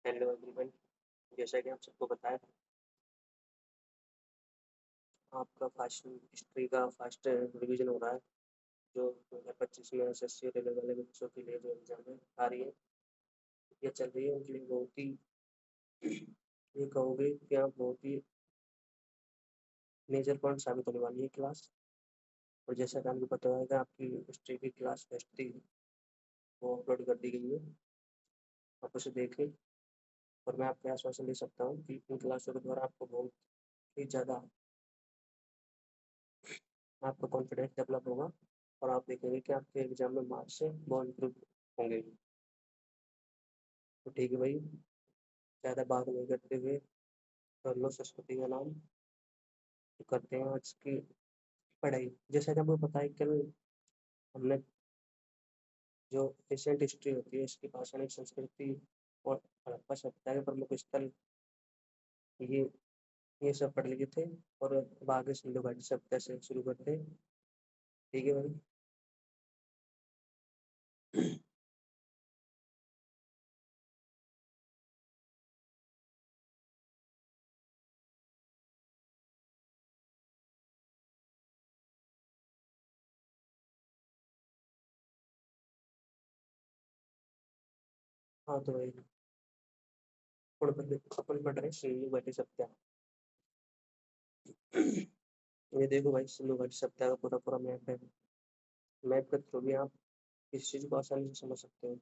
Hello everyone. जैसा कि आप सबको पता है, आपका फास्ट हिस्ट्री का फास्ट रिवीजन हो रहा है। जो 2025 में एसएससी रेलवे वाले बच्चों के लिए जो एग्जाम है आ रही है, ये चल रही है उनके लिए बहुत ही ये कहोगे कि आप बहुत ही मेजर पॉइंट साबित होने वाली है क्लास। और जैसा कि आपको पता होगा, आपकी हिस्ट्री की क्लास टेस्ट थी, वो अपलोड कर दी गई है। आप उसे देखें। और मैं आपके आश्वासन दे सकता हूँ कि इन क्लासों के द्वारा आपको बहुत ही ज़्यादा आपका कॉन्फिडेंस डेवलप होगा। और आप देखेंगे कि आपके एग्जाम में मार्क्स से बहुत इम्प्रूव होंगे। तो ठीक है भाई, ज़्यादा बात नहीं करते हुए कर लो सरस्वती का नाम। तो करते हैं आज की पढ़ाई। जैसा कि आपको पता है, कल हमने जो एशियंट हिस्ट्री होती है, इसकी पाषाणिक संस्कृति और हड़प्पा सभ्यता के प्रमुख स्थल, ये ये सब पढ़ लिए थे। और अब आगे सिंधु घाटी सभ्यता से शुरू करते हैं। ठीक है भाई। हाँ तो भाई, अपन पढ़ रहे हैं सिंधु घाटी सभ्यता। ये देखो भाई, सिंधु घाटी सभ्यता का पूरा पूरा मैप है। मैप के थ्रू भी आप इस चीज़ को आसानी से समझ सकते हो।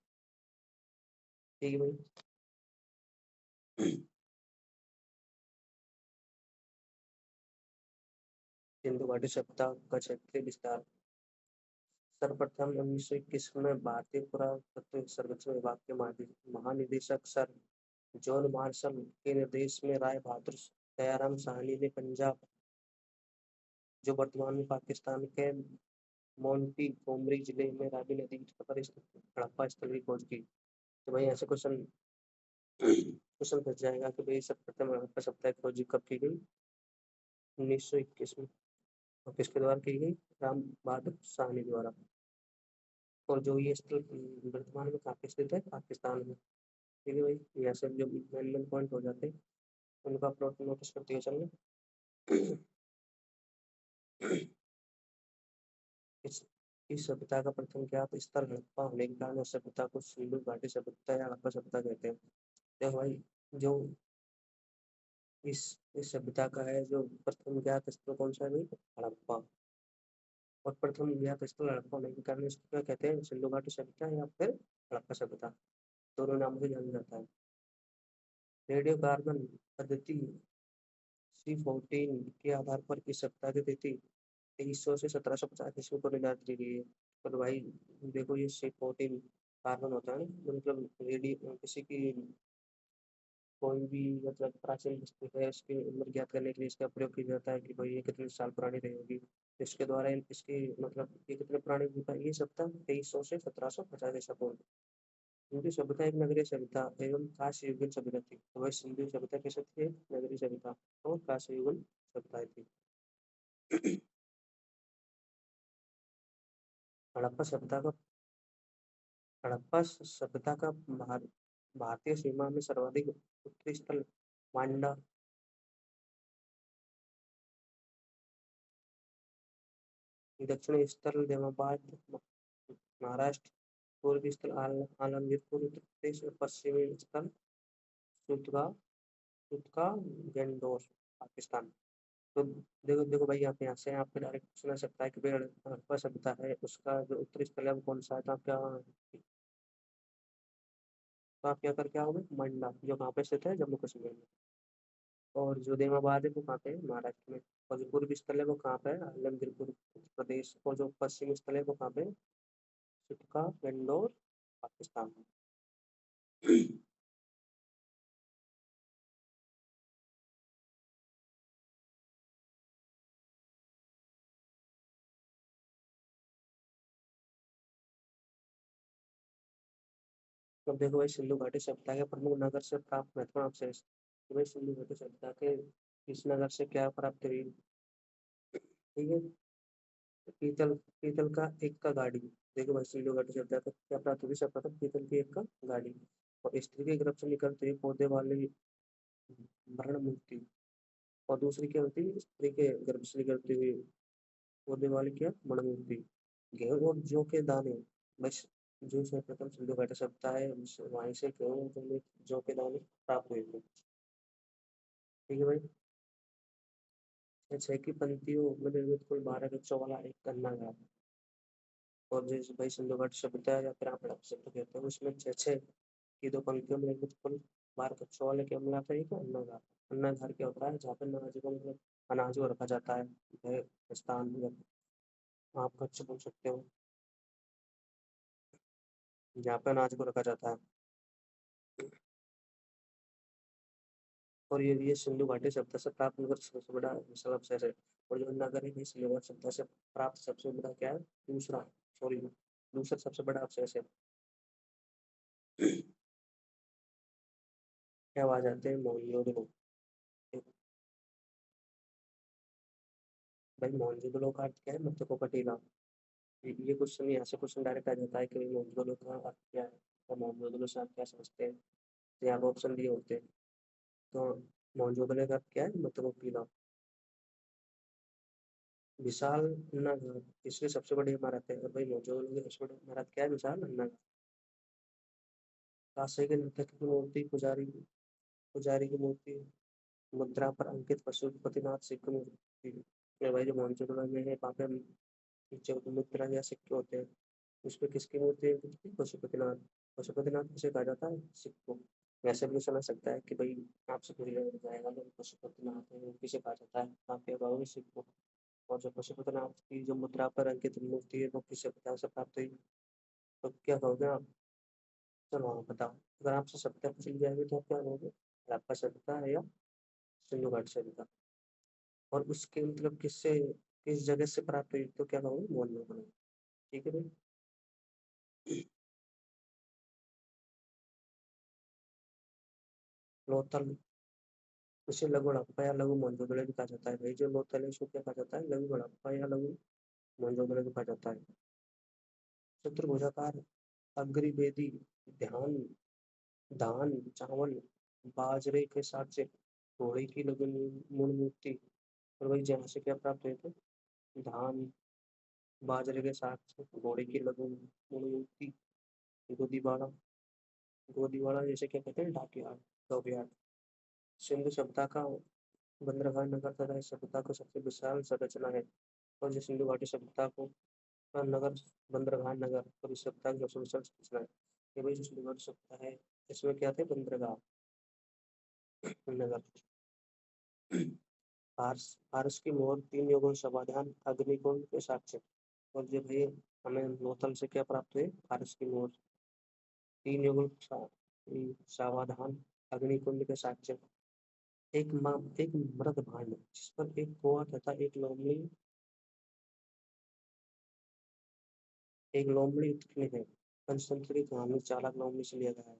ठीक है भाई। सिंधु घाटी सभ्यता का क्षेत्रीय विस्तार। सर्वप्रथम 1921 में भारतीय पुरातत्व सर्वेक्षण विभाग के महानिदेशक सर जॉन मार्शल के निर्देश में राय बहादुर दयाराम साहनी ने पंजाब, जो वर्तमान में पाकिस्तान के मोंटी गोमरी जिले में रावी नदी के तट पर स्थित हड़प्पा स्थल की खोज की। तो भाई ऐसे क्वेश्चन क्वेश्चन फंस जाएगा कि भाई सर्वप्रथम हड़प्पा सभ्यता की खोज कब की गई? 1921 में। और किसके द्वारा की गई? राम बहादुर साहनी द्वारा। और जो ये स्थल वर्तमान में कहाँ पे स्थित है? पाकिस्तान में। ठीक है भाई, यहाँ से जो मेन मेन पॉइंट हो जाते हैं उनका प्लॉट नोटिस करते हुए चलना। इस इस सभ्यता का प्रथम ज्ञात स्थल हड़प्पा होने के कारण उस सभ्यता को सिंधु घाटी सभ्यता या हड़प्पा सभ्यता कहते हैं। देखो भाई, जो इस इस सभ्यता का है, जो प्रथम ज्ञात स्थल कौन सा है भाई? हड़प्पा। और प्रथम ज्ञात स्थल हड़प्पा होने के कारण इसको क्या कहते हैं? सिंधु घाटी सभ्यता या फिर हड़प्पा सभ्यता। दोनों नामों से जाना जाता है। रेडियो कार्बन पद्धति C14 के आधार पर इस सप्ताह की तिथि 2300 से 1750 ईस्वी को निर्धारित की गई है। पर भाई देखो, ये C14 कार्बन होता है ना, मतलब रेडियो किसी की कोई भी मतलब प्राचीन वस्तु है, इसकी उम्र ज्ञात करने के लिए इसका प्रयोग किया जाता है कि भाई ये कितने साल पुरानी रहेगी। इसके द्वारा इसकी मतलब ये कितने पुरानी हो पाएगी? ये सप्ताह 2300 से 1750 ईसा पूर्व। सिंधु सभ्यता एक नगरीय सभ्यता एवं कांस्य युगीन सभ्यता थी। तो वह सिंधु सभ्यता कैसे थी? एक नगरीय सभ्यता और कांस्य युगीन सभ्यताएं थी। हड़प्पा सभ्यता का हड़प्पा सभ्यता का भारतीय सीमा में सर्वाधिक उत्तरी स्थल मांडा, दक्षिणी स्थल देवाबाद महाराष्ट्र, पूर्वी स्थल आलमगीरपुर उत्तर प्रदेश और पश्चिमी स्थल सुतगा सुतका गंडोर पाकिस्तान। तो देखो देखो भाई, आप यहाँ से आपको डायरेक्ट पूछना सकता है कि भाई हड़प्पा सभ्यता है, उसका जो उत्तरी स्थल है वो कौन सा है? तो आप क्या करके आओगे? मंडला, जो कहाँ पे स्थित है? जम्मू कश्मीर में। और जो देमाबाद है वो कहाँ पे है? महाराष्ट्र में। और जो पूर्वी स्थल है वो कहाँ पे है? आलमगीरपुर उत्तर प्रदेश। और जो पश्चिमी स्थल है वो कहाँ पे है? सुटका वेंडोर पाकिस्तान। तो देखो भाई, सिंधु घाटी सभ्यता के प्रमुख नगर से प्राप्त महत्वपूर्ण अवशेष। तो भाई सिंधु घाटी सभ्यता के इस नगर से क्या प्राप्त हुई? ठीक है, पीतल पीतल का एक का गाड़ी। देखो भाई, सिंधु घाटी सभ्यता का क्या प्राप्त हुई? सब पता, पीतल की एक का गाड़ी। और स्त्री के गर्भ से निकलते हुए पौधे वाली मरण मूर्ति, और दूसरी क्या होती है, स्त्री के गर्भ से निकलते हुए पौधे वाली क्या मरण मूर्ति। गेहूं और जौ के दाने, बस जो सर्वप्रथम सिंधु घाटी सभ्यता है वहीं से गेहूं और जौ के दाने प्राप्त हुए थे। ठीक है भाई। छह की पंक्तियों में निर्मित कुल 12 कक्षों वाला एक कन्ना है। और जैसे भाई सिंधु घाटी सभ्यता है या फिर आप शब्द कहते हैं उसमें छह छह की दो पंक्तियों में निर्मित कुल 12 कक्षों वाले क्या मिलाता है, एक अन्नागार। अन्नागार क्या होता है, जहाँ पे अनाज को मतलब अनाज को रखा जाता है, वह स्थान आप कक्ष बोल सकते हो, जहाँ पे अनाज को रखा जाता है। और ये सिंधु घाटी सभ्यता से प्राप्त नगर सबसे बड़ा विशाल अवशेष है। और जो नगर है ये सिंधु घाटी सभ्यता से प्राप्त सबसे बड़ा क्या है, दूसरा, सॉरी, दूसरा सबसे बड़ा अवशेष है। क्या आ जाते हैं, मोहनजोदड़ो। भाई मोहनजोदड़ो का अर्थ क्या है, मृतकोपटीला। ये क्वेश्चन यहाँ से क्वेश्चन डायरेक्ट आ जाता है कि भाई मोहनजोदड़ो का अर्थ क्या है, और मोहनजोदड़ो से आप क्या समझते हैं। तो यहाँ ऑप्शन दिए होते हैं। तो मोहनजोदड़ो का अर्थ क्या है, मृतकोपटीला। विशाल नगर, इसकी सबसे बड़ी इमारत है। और भाई मोहनजोदड़ो की सबसे बड़ी इमारत क्या है, विशाल नगर। कांसे के नर्तक की मूर्ति, पुजारी पुजारी की मूर्ति, मुद्रा पर अंकित पशुपतिनाथ सिक्के की मूर्ति। ये भाई जो मोहनजोदड़ो में है वहाँ पे जो मुद्रा या सिक्के होते हैं, उसमें किसकी मूर्ति है, पशुपतिनाथ। पशुपतिनाथ किसे कहा जाता है, सिक्को। वैसे भी समझ सकता है कि भाई आपसे पूरी जाएगा तो पशुपतिनाथ है वो किसे कहा जाता है, आप क्या कहोगे, सिक्को। और जो पशुपतिनाथ की जो मुद्रा पर अंकित मूर्ति है वो किससे पता से प्राप्त हुई, तो क्या कहोगे आप। चलो आप बताओ, अगर आपसे सत्ता पूछ ली जाएगी तो आप क्या कहोगे, हड़प्पा सभ्यता है या सिंधु घाटी सभ्यता। और उसके मतलब किससे, किस जगह से प्राप्त हुई, तो क्या कहोगे, मौर्य। ठीक है भाई। लोथल, उसे लघु हड़प्पा या लघु मोहनजोदड़ो भी कहा जाता है। भाई जो लोथल है उसको क्या कहा जाता है, लघु हड़प्पा या लघु मोहनजोदड़ो भी कहा जाता है। चतुर्भुजाकार अग्रिवेदी, ध्यान धान चावल बाजरे के साथ से घोड़े की लघु मूल मूर्ति। और वही जहाँ से क्या प्राप्त हुए थे, धान बाजरे के साथ से घोड़े की लघु मूल मूर्ति। गोदीवाड़ा, गोदीवाड़ा जैसे क्या कहते हैं, डाकयार्ड, डॉकयार्ड। सिंधु सभ्यता का बंदरगाह नगर तथा इस सभ्यता को सबसे विशाल संरचना है। और जो सिंधु घाटी सभ्यता को का नगर, बंदरगाह नगर और इस सभ्यता की सबसे विशाल संरचना है। ये भाई जो सिंधु घाटी सभ्यता है इसमें क्या थे, बंदरगाह नगर। पारस, पारस की मोहर, तीन युगों समाधान, अग्निकुंड के साक्ष्य। और जब ये हमें लोथल से क्या प्राप्त हुए, पारस की मोहर, तीन युगों सावधान, अग्निकुंड के साक्ष्य। एक मृत भांड जिस पर एक कुआं तथा एक लोमड़ी उत्कीर्ण है। पंचतंत्र की कहानी चालक लोमड़ी से लिया गया है।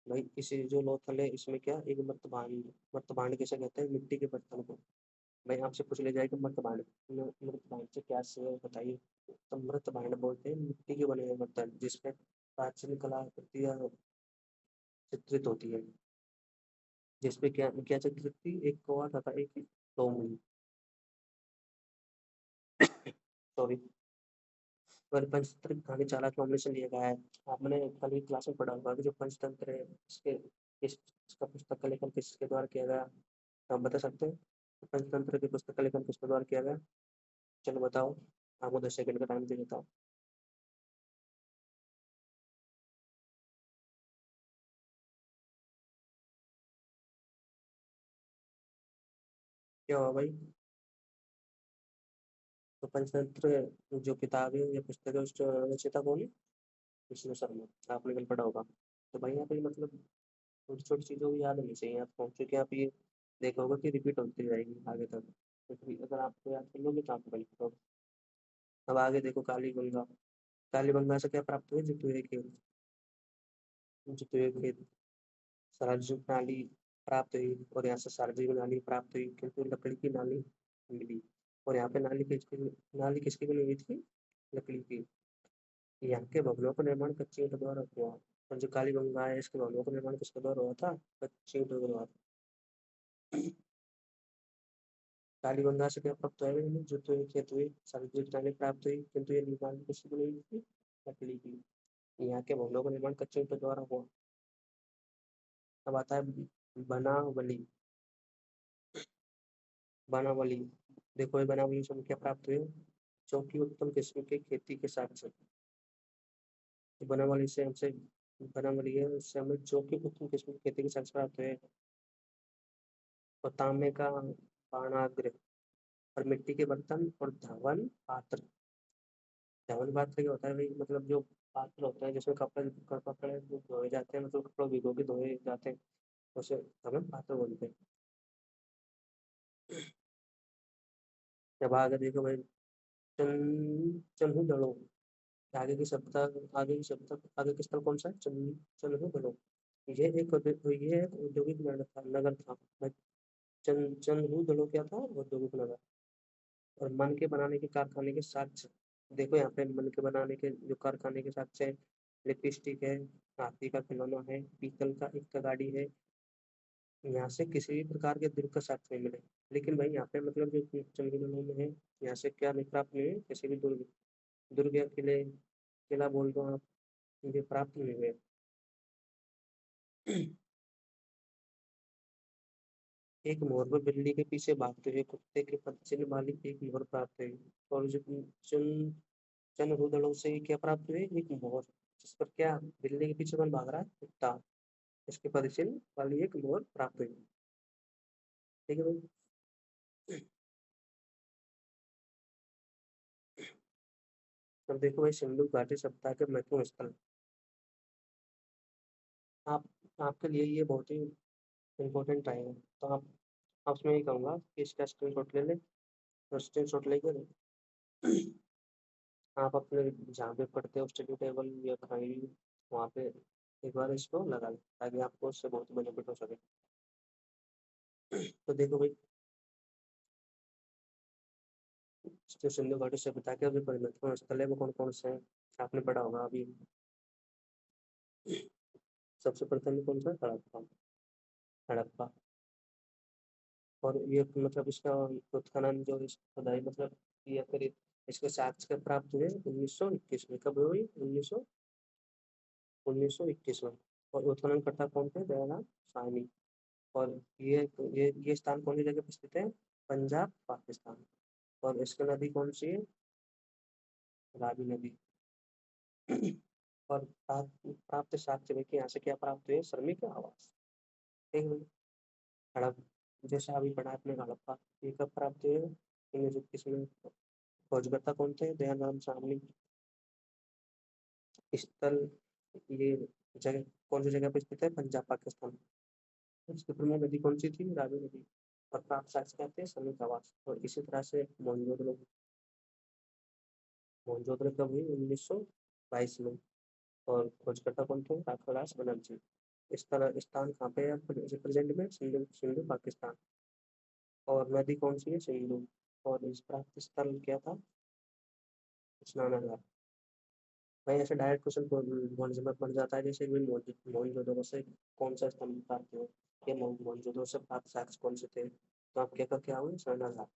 भाई इसी जो लोथल है इसमें क्या, एक मृत भांड किसे कहते हैं, मिट्टी के बर्तन को। भाई आपसे पूछ ले जाएगा मृत भांड, मृत भांड से क्या से बताइए। तो मृत भांड बोलते हैं मिट्टी के बने हुए बर्तन जिसमें प्राचीन कलाकृतियां चित्रित होती है। जिसपे क्या क्या चित्रित थी, एक कौवा तथा एक लोमड़ी, सॉरी। और पंचतंत्र की कहानी चालाक मामले से लिया गया है। आपने कल ही क्लास में पढ़ा होगा कि जो पंचतंत्र है इसके इसका पुस्तक का लेखन किसके द्वारा किया गया, आप बता सकते हैं। पंचतंत्र की पुस्तक का लेखन किसके द्वारा किया गया, चलो बताओ। आपको 10 सेकंड का टाइम दे देता हूँ। क्या हुआ भाई, तो पंचतंत्र जो किताब है या पुस्तक है उसका रचयिता कौन है, विष्णु शर्मा। आपने कल पढ़ा होगा। तो भाई यहाँ पे मतलब छोटी छोटी चीज़ों को याद होनी चाहिए आपको, क्योंकि आप ये देखा होगा कि रिपीट होती रहेगी आगे तक। तो फिर अगर आपको याद कर लोगे तो आपको भाई तो अब आगे देखो, कालीबंगा से क्या प्राप्त हुए, जितुए के सार्वजनिक नाली प्राप्त हुई। और यहाँ से सार्वजनिक नाली प्राप्त हुई क्योंकि लकड़ी की नाली मिली। और यहाँ पे नाली किसकी बनी हुई थी, लकड़ी की। यहाँ के भवनों का निर्माण कच्ची ईंटों द्वारा हुआ। और जो काली गंगा है इसके भवनों का निर्माण किसके द्वारा हुआ था? कच्ची ईंटों द्वारा। काली गंगा से क्या प्राप्त हुआ है? जो तो खेत हुई सारी चट्टानें प्राप्त हुई, किंतु ये निर्माण किसकी बनी हुई थी? लकड़ी की। यहाँ के भवनों का निर्माण कच्चे ईंटों द्वारा हुआ। अब आता है बनावली। बनावली, देखो ये बनावली से हमें क्या प्राप्त हुए? चौकी उत्तम किस्म के खेती के साक्ष्य। तो बनावली से हमसे बनावली है, उससे हमें चौकी उत्तम किस्म की खेती के साक्ष्य प्राप्त हुए। और तांबे का पानाग्र और मिट्टी के बर्तन और धवन पात्र। धवन पात्र क्या होता है भाई? मतलब जो पात्र होता है जिसमें कपड़े कपड़े धोए जाते हैं, मतलब कपड़े भिगो के धोए जाते हैं, उसे धवन पात्र बोलते हैं। जब आगे देखो भाई, चन्हु दड़ो। आगे की शब्द आगे के स्थल कौन सा है? चन्हु दड़ो। ये एक औद्योगिक नगर था। भाई, चन्हु दड़ो क्या था? औद्योगिक नगर। और मन के बनाने के कारखाने के साक्ष्य। देखो यहाँ पे मन के बनाने के जो कारखाने के साक्ष्य है, लिपस्टिक है, हाथी का खिलौना है, पीतल का एक गाड़ी है। यहाँ से किसी भी प्रकार के दुर्ग का साक्ष्य नहीं मिले। लेकिन भाई यहाँ पे मतलब जो चंद्रग्रहणों में है, यहाँ से क्या नहीं प्राप्त नहीं हुए? किसी भी दुर्ग, दुर्ग या किले, किला बोल दो आप, ये प्राप्त नहीं हुए। एक मोर पर बिल्ली के पीछे भागते हुए कुत्ते के पदचिन्ह वाली एक मोर प्राप्त हुई। और जो चन चन भूदड़ों से क्या प्राप्त हुए? एक मोर, जिस पर क्या बिल्ली के पीछे कौन भाग रहा है? कुत्ता। इसके पदचिन्ह वाली एक मोर प्राप्त हुई। ठीक है भाई। अब देखो भाई, सिंधु घाटी सभ्यता के महत्वपूर्ण स्थल। आप आपके लिए ये बहुत ही इम्पोर्टेंट रहेगा, तो आप उसमें ये कहूँगा कि इसका स्क्रीन शॉट ले ले। और स्क्रीन शॉट लेकर आप अपने जहाँ पे पढ़ते हो स्टडी टेबल या कहीं वहाँ पे एक बार इसको लगा लें, ताकि आपको उससे बहुत बेनिफिट हो सके। तो देखो भाई, जो सिंधु घाटी सभ्यता के अभी महत्वपूर्ण स्थल है वो कौन कौन से हैं? आपने पढ़ा होगा अभी। सबसे प्रथम कौन सा? हड़प्पा। हड़प्पा। और ये मतलब इसका उत्खनन जो इस खुदाई मतलब या फिर इसके साक्ष्य कब प्राप्त हुए? 1921 में। कब हुई? 1921 में। और उत्खनन करता कौन थे? दयाराम साहनी। और ये स्थान कौन सी जगह पर स्थित है? पंजाब, पाकिस्तान। और इसकी नदी कौन सी है? रावी नदी। और प्राप्त साक्ष्य में कि यहाँ से क्या प्राप्त हुए? श्रमिक आवास। ठीक है। हड़प, जैसा अभी पढ़ा आपने हड़प्पा, ये कब प्राप्त हुए? 1921 में। खोजकर्ता कौन थे? दयाराम साहनी। स्थल, ये जगह कौन सी जगह पर स्थित है? पंजाब, पाकिस्तान। इसकी प्रमुख नदी कौन सी थी? रावी नदी। और प्राप्त साक्ष्य क्या थे? श्रमिक आवास। और इसी तरह से मोहनजोदड़ो। मोहनजोदड़ो कब हुई? 1922 में। और खोजकर्ता कौन थे? राखादास बनर्जी। इस तरह स्थान कहाँ पे है प्रेजेंट में? सिंधु, सिंधु पाकिस्तान। और नदी कौन सी है? सिंधु। और इस प्राप्त स्थल क्या था? स्नानागार। भाई ऐसे डायरेक्ट क्वेश्चन बन जाता है, जैसे भी मोहनजोदड़ो से कौन सा स्तंभ प्राप्त हुआ? ये मोहनजोदड़ो से प्राप्त साक्ष्य कौन से थे? तो आप क्या क्या हुए? स्नानागार।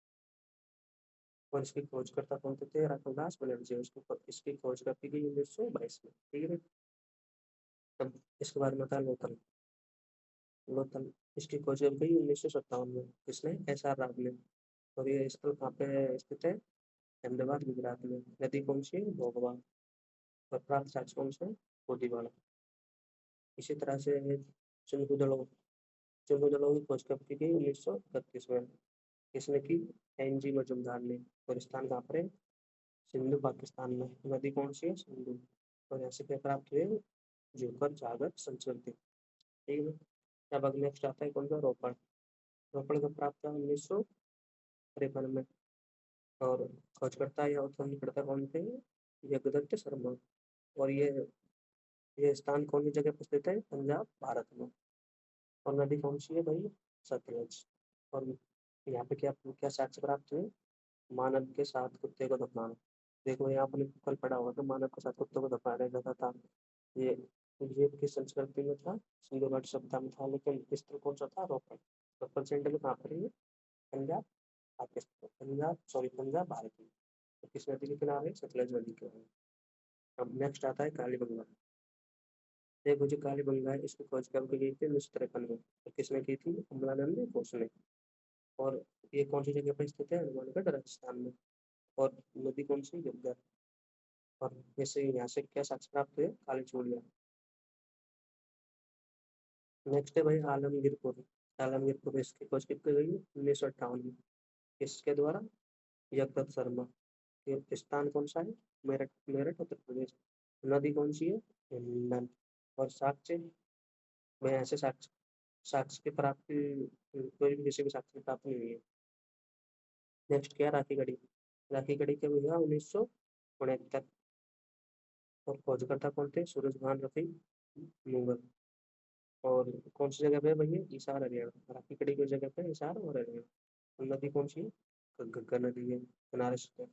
और इसकी खोजकर्ता कौन थे? राखादास बनर्जी। इसकी खोज कब की गई? 1922 में। ठीक है। तब इसके बारे में था लोथल। लोथल, इसकी खोज कब गई? 1957 में। किसने? SR राव ने। और ये स्थल कहाँ पे स्थित है? अहमदाबाद, गुजरात में। नदी कौन सी है? भोगवा। और प्राप्त साक्ष्य कौन से? गोदीवाड़ा। इसी तरह से चिन्ह दलों की खोज कब की गई? 1931 में। किसने की? NG मजूमदार ने। और स्थान कहाँ पर है? सिंधु पाकिस्तान में। नदी कौन सी है? सिंधु। और यहाँ से क्या प्राप्त हुए? जोकर जागर संस्कृति। ठीक है। अब अगले नेक्स्ट आता है कौन सा? रोपड़। रोपड़ कब प्राप्त हुआ? 1953 में। और खोजकर्ता या उत्खननकर्ता कौन थे? जगदत्त शर्मा। और ये स्थान कौन सी जगह पर स्थित है? पंजाब, भारत में। और नदी कौन सी है भाई? सतलज। और यहाँ पे क्या क्या साक्ष्य प्राप्त हुए? मानव के साथ कुत्ते को दफनाना। देखो यहाँ आपने कल पढ़ा होगा कि मानव के साथ कुत्तों को दफनाया जाता था। ये ये किस संस्कृति में था? सिंधु घाटी सभ्यता में था, लेकिन स्थल कौन सा था? रोपड़। रोपड़ सेंटर कहाँ पर है ये? पंजाब, पाकिस्तान, पंजाब सॉरी पंजाब भारत में। तो किस नदी के किनारे? सतलज नदी के किनारे। अब नेक्स्ट आता है कालीबंगा। देखो जो कालीबंगा है, इसकी खोज कब की गई थी? 1953 में। तो किसने की थी? अमलानंद ने, घोष ने। और ये कौन सी जगह पर स्थित है? हनुमानगढ़, राजस्थान में। और नदी कौन सी? घग्गर। और जैसे यहाँ से क्या साक्ष्य प्राप्त हुए? काली चूड़ियाँ। नेक्स्ट है भाई आलमगीरपुर। आलमगीरपुर इसकी खोज कितनी गई? 1958 में। किसके द्वारा? जगदत्त शर्मा। ये स्थान कौन सा है? मेरठ, मेरठ उत्तर प्रदेश। नदी कौन सी है? हिंडन। और साक्ष्य में ऐसे साक्ष्य, साक्ष्य की प्राप्ति कोई भी किसी भी साक्ष्य की प्राप्ति नहीं हुई है। नेक्स्ट क्या? राखी गढ़ी। राखी गढ़ी कब हुआ? 1969। और खोजकर्ता कौन थे? सूरज भान रफी मुगल। और कौन सी जगह पे है भैया? हिसार, हरियाणा। राखी गढ़ी की जगह पे हिसार और हरियाणा। और नदी कौन सी है? घग्गर नदी है, बनारस से।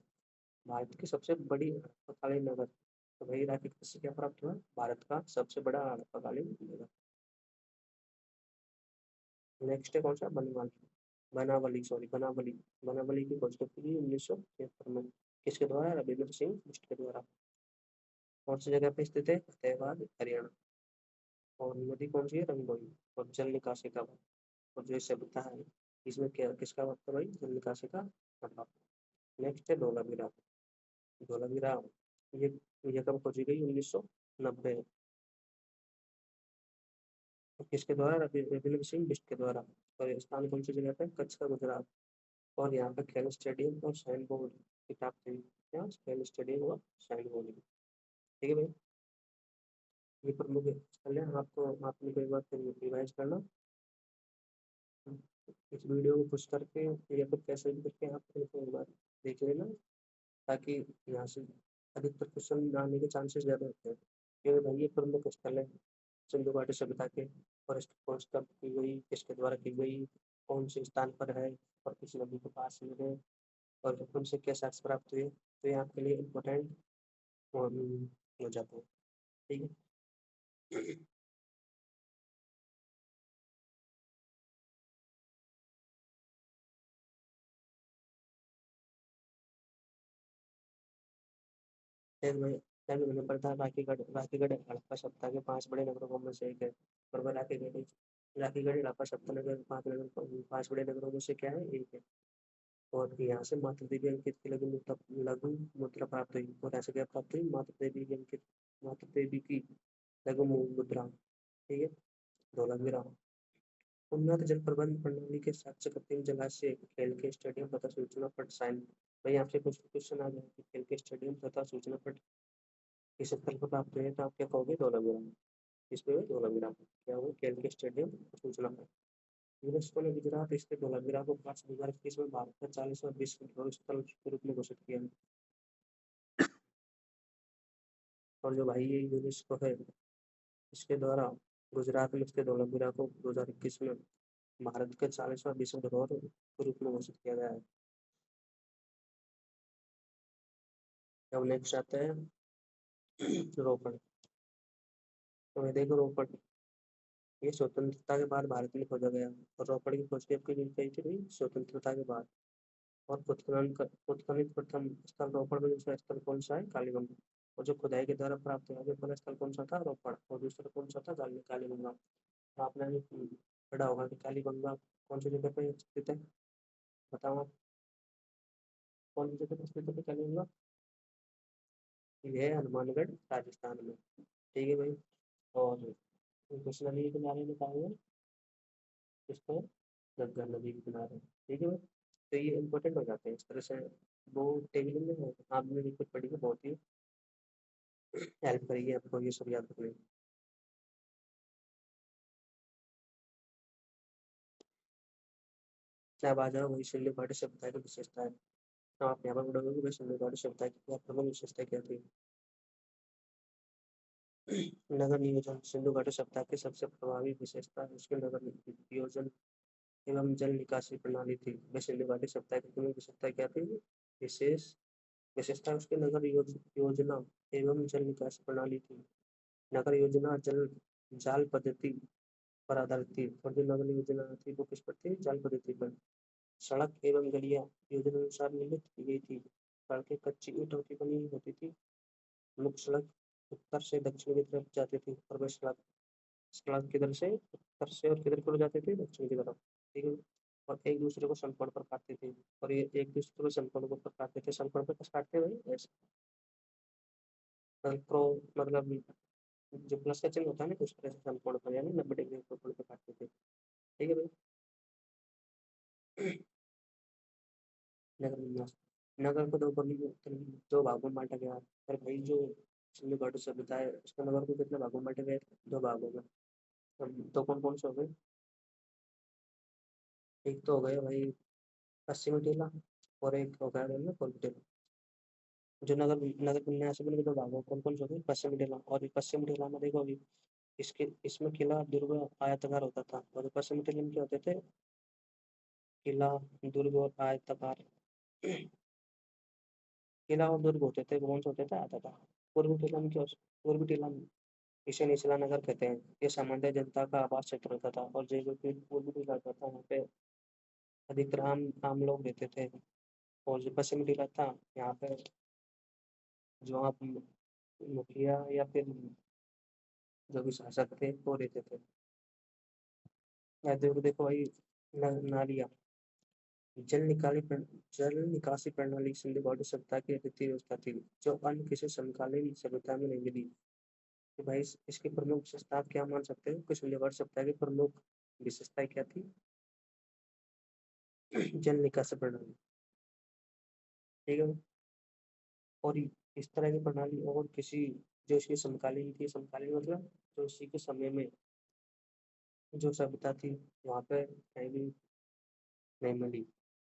भारत की सबसे बड़ी हड़प्पाकालीन नगर। तो भाई राखी गढ़ी से क्या प्राप्त हुआ? भारत का सबसे बड़ा हड़प्पाकालीन नगर। नेक्स्ट है कौन सा? बनवाली, बनावली सॉरी बनावली। बनावली की खोज कब की? 1973 में। किसके द्वारा? रविंद्र सिंह बिष्ट के द्वारा। कौन सी जगह पे स्थित है? फतेहाबाद, हरियाणा। और नदी कौन सी है? रंगोली। और जल निकासी का वक्त। और जो सभ्यता है, इसमें क्या किसका वक्त है भाई? जल निकासी का मतलब। नेक्स्ट है धोलावीरा। धोलावीरा ये ये कब खोजी गई? 1990। और किसके द्वारा? रविंद्र सिंह बिष्ट के द्वारा। और ये स्थान कौन सी जगह पे? कच्छ का, गुजरात। और यहाँ पे खेल स्टेडियम और साइन बोर्ड की प्राप्ति हुई। क्या? खेल स्टेडियम और साइन बोर्ड। ठीक है भाई, ये प्रमुख स्थल है। आपको आपने कोई बात रिवाइज करना इस वीडियो को पुश करके, या फिर कैसे भी करके आप इनको एक बार देख लेना, ताकि यहाँ से अधिकतर क्वेश्चन आने के चांसेस ज़्यादा होते हैं। क्योंकि भाई ये प्रमुख स्थल है सिंधु घाटी सभ्यता के। और इसकी खोज कब की गई? किसके द्वारा की गई? कौन से स्थान पर है? और किस नदी के पास में है? और उनसे क्या साक्ष्य प्राप्त हुए? तो ये आपके लिए इम्पोर्टेंट हो जाता है। ठीक है। फिर मैं फिर मैंने पढ़ा था राखीगढ़ हड़प्पा सभ्यता के 5 बड़े नगरों में से एक है। और वह राखीगढ़ हड़प्पा सभ्यता नगर 5 बड़े नगरों में से क्या है? एक है। और यहाँ से मातृ देवी अंकित की लघु मुद्रा प्राप्त हुई। और ऐसे क्या प्राप्त हुई? मातृ देवी की लघु मुद्रा। ठीक है। धोलावीरा। उन्नत जल प्रबंध प्रणाली के साक्ष्य कृत्रिम जलाशय, खेल के स्टेडियम तथा सूचना पट साइन। भाई आपसे कुछ क्वेश्चन आ जाए कि खेल के स्टेडियम तथा सूचना पट किस स्थल पर प्राप्त हुए, तो आप क्या कहोगे? धोलावीरा। इस पे धोलावीरा क्या हुआ? खेल के स्टेडियम सूचना पट। यूनेस्को ने गुजरात स्थित धोलावीरा को वर्ष 2021 में भारत का 40वां विश्व धरोहर स्थल के रूप में घोषित किया। और जो भाई ये यूनेस्को है, इसके द्वारा गुजरात में स्थित धोलावीरा को 2021 में भारत के 40वां विश्व धरोहर के रूप में घोषित किया गया है। अब नेक्स्ट आता है रोपड़। तो ये देखो रोपड़, ये स्वतंत्रता के बाद भारत में खोजा गया। और रोपड़ की खोज कब की गई थी भाई? स्वतंत्रता के बाद। और उत्खनन प्रथम स्थल रोपड़ में दूसरा स्थल कौन सा है? कालीबंगा। और जो खुदाई के द्वारा प्राप्त हुआ, जो पहला स्थल कौन सा था? रोपड़। और दूसरा कौन सा था? कालीबंगा। तो आपने अभी पढ़ा होगा कि कालीबंगा कौन सी जगह पे स्थित है? बताओ आप, कौन सी जगह पे स्थित है कालीबंगा? ये है हनुमानगढ़, राजस्थान में। ठीक है भाई। और कृष्णा नदी के किनारे में कहा है? किसको? घग्गर नदी के किनारे। ठीक है भाई। तो ये इंपॉर्टेंट हो जाते हैं इस तरह से। वो टेबल में आपने भी कुछ पढ़ी है, बहुत ही हेल्प करेगी आपको ये सब याद रखने में। अब आ जाओ वही शल्य पाठ सभ्यता की विशेषता है। तो आप यहाँ पर पढ़ोगे कि भाई शल्य पाठ सभ्यता की क्या प्रमुख विशेषता क्या थी? नगर नियोजन सिंधु घाटी सभ्यता की सबसे प्रभावी विशेषता उसके नगर नियोजन एवं जल निकासी प्रणाली थी। वह सिंधु घाटी सभ्यता की प्रमुख विशेषता क्या थी? विशेष विशेषता उसकी नगर योजना एवं जल निकास प्रणाली थी। नगर योजना जल जाल पद्धति पर आधारित थी, और जो नगर योजना थी वो किस पर थी? जाल पद्धति पर। सड़क एवं गलियां योजना अनुसार निर्मित की गई थी। सड़कें कच्ची ईंटों की बनी होती थी। मुख्य सड़क उत्तर से दक्षिण की तरफ जाती थी, और वह सड़क सड़क किधर से? उत्तर से, और किधर को जाते थे? दक्षिण की तरफ। ठीक है। और एक दूसरे को समकोण पर काटते थे, और ये एक दूसरे को समकोण पर काटते थे। समकोण पर कैसे काटते हैं भाई? ऐसे प्रो मतलब जो प्लस का चिन्ह होता है ना, उस तरह से समकोण पर, यानी 90 डिग्री के कोण पर काटते थे। ठीक है भाई। नगर विन्यास, नगर को दो भागों में बांटा गया। और भाई जो सिंधु सभ्यता है उसके नगर को कितने भागों में बांटे गए थे? दो भागों में। और दो कौन कौन से हो गए? एक तो हो गए भाई पश्चिमी टीला, और एक हो गया ना पूर्वी टीला। जो नगर नगर विन्यास बन के दो भागों, कौन कौन से हो गए? पश्चिमी टीला। और पश्चिमी टीला में देखो अभी इसके इसमें किला दुर्ग आयताकार होता था, और पश्चिमी टीला में क्या होते थे? किला दुर्ग और आयताकार। किला और दुर्ग होते थे, कौन से होते थे? आयताकार। पूर्वी टीला में क्या? पूर्वी टीला में इसे निचला नगर कहते हैं। ये सामान्य जनता का आवास क्षेत्र होता था, और जो कि पूर्वी टीला था वहाँ पे अधिकतर आम लोग रहते थे। और जो पश्चिमी टीला था यहाँ पे जो आप मुखिया या फिर जो भी शासक थे वो रहते थे। या देखो भाई नालियाँ, जल निकाली जल निकासी प्रणाली सिंधु घाटी सभ्यता की अद्वितीय व्यवस्था थी, जो अन्य किसी समकालीन सभ्यता में नहीं मिली। तो भाई इसकी प्रमुख विशेषता आप क्या मान सकते हो कि सिंधु घाटी सभ्यता की प्रमुख विशेषता क्या थी? जल निकासी प्रणाली। ठीक है। और इस तरह की प्रणाली और किसी जो इसकी समकालीन थी, समकालीन मतलब जो इसी के समय में जो सभ्यता थी वहाँ पे कहीं भी नहीं मिली।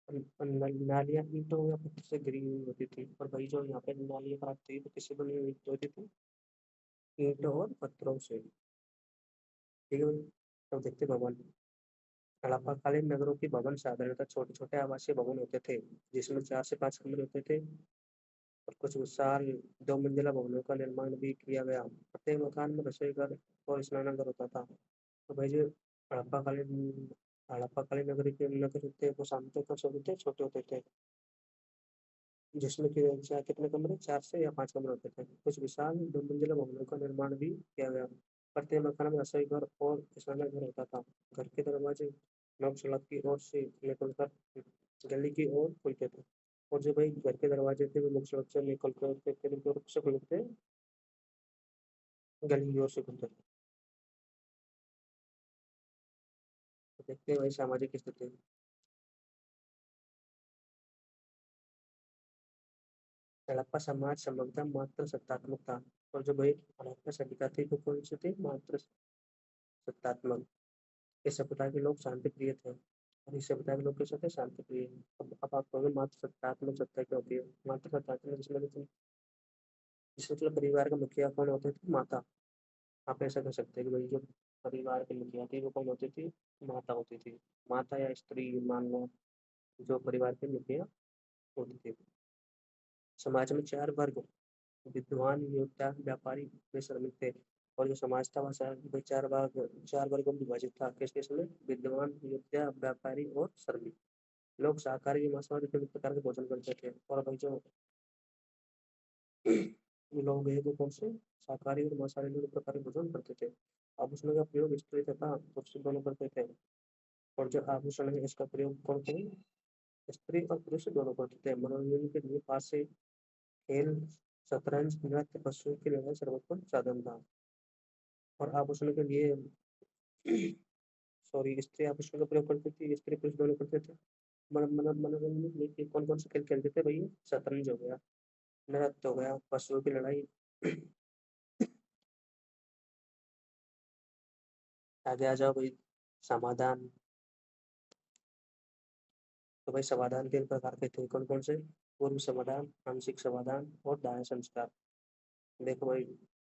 नालियाँ ईंटों या पत्थर से घिरी हुई होती थी, और भाई जो यहाँ पे नालियाँ प्राप्त हुई तो किससे बनी हुई होती थी? ईंटों और पत्थरों से। ठीक है भाई। तो देखते भवन, हड़प्पाकालीन नगरों के भवन साधारणतः छोटे छोटे आवासीय भवन होते थे, जिसमें 4 से 5 कमरे होते थे, और कुछ विशाल 2 मंजिला भवनों का निर्माण भी किया गया। प्रत्येक मकान में रसोई घर और स्नानागार होता था। तो भाई जो हड़प्पाकालीन हड़प्पाकालीन नगर थे वो सामने कैसे होते थे? छोटे होते थे, जिसमें कि कितने कमरे? 4 से या 5 कमरे होते थे। कुछ विशाल 2 मंजिला भवनों का निर्माण भी किया गया। प्रत्येक मकान में रसोई घर और स्नानागार होता था। घर के दरवाजे नौक सड़क की ओर से निकलकर गली की ओर खुलते थे, और जो भाई घर के दरवाजे थे वो मुख्य सड़क से निकलकर गली की ओर से खुलते थे, गली की ओर से खुलते थे। तो देखते हैं भाई सामाजिक स्थिति। हड़प्पा समाज समग्रता मात्र सत्तात्मक था, और जो भाई हड़प्पा सभ्यता थी वो कौन सी थी? मात्र सत्तात्मक। इस सभ्यता के लोग शांति प्रिय थे, और इस सभ्यता के लोग कैसे थे? शांति प्रिय। अब आप कहोगे मात्र सत्तात्मक सत्ता क्या होती है? मात्र सत्तात्मक जिसमें मतलब परिवार का मुखिया कौन होते थे? माता। आप ऐसा कह सकते हैं कि भाई जो परिवार की मुखिया थी वो कौन होती थी? माता होती थी। माता या स्त्री मान लो, जो परिवार की मुखिया होती थी। समाज में 4 वर्ग, विद्वान योद्धा व्यापारी वे श्रमिक थे। और जो समाज था वह 4 वर्गों में विभाजित था। किस किस में? विद्वान योद्धा व्यापारी और श्रमिक। लोग शाकाहारी मांसाहारी विभिन्न प्रकार के भोजन करते थे, और भाई जो लोग हैं वो कौन से? शाकाहारी और मांसाहारी दोनों प्रकार के भोजन करते थे। आभूषण का प्रयोग स्त्री तथा पुरुष दोनों करते थे, और जो आभूषण है इसका प्रयोग कौन कौन? स्त्री और पुरुष दोनों करते थे। मनोरंजन के लिए पास से खेल, शतरंज, नृत्य, पशुओं की लड़ाई सर्वोत्तम साधन था। और आभूषण के लिए सॉरी, स्त्री आभूषण का प्रयोग करती थी, स्त्री पुरुष दोनों करते थे। मनोरंजन के लिए कौन कौन से खेल खेलते थे भैया? शतरंज हो गया, नृत्य हो गया, पशुओं की लड़ाई। आगे आ जाओ भाई। समाधान। तो भाई समाधान 3 प्रकार के थे, कौन कौन से? पूर्व समाधान, आंशिक समाधान और दाह संस्कार। देखो भाई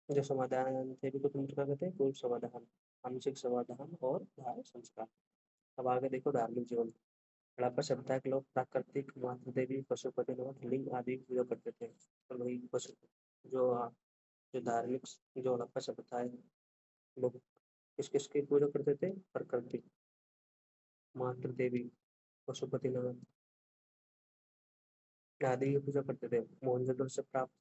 जो समाधान थे भी तो 3 प्रकार के थे, पूर्व समाधान, आंशिक समाधान और दाह संस्कार। अब आगे देखो धार्मिक जीवन। हड़प्पा सभ्यता के लोग प्राकृतिक मातृ देवी, पशुपतिनाथ, लिंग आदि की पूजा करते थे। तो वही पशु जो जो धार्मिक जो हड़प्पा सभ्यता है, लोग किस किस की पूजा करते थे? प्राकृतिक मातृ देवी, पशुपतिनाथ आदि की पूजा करते थे। मोहनजोदड़ो से प्राप्त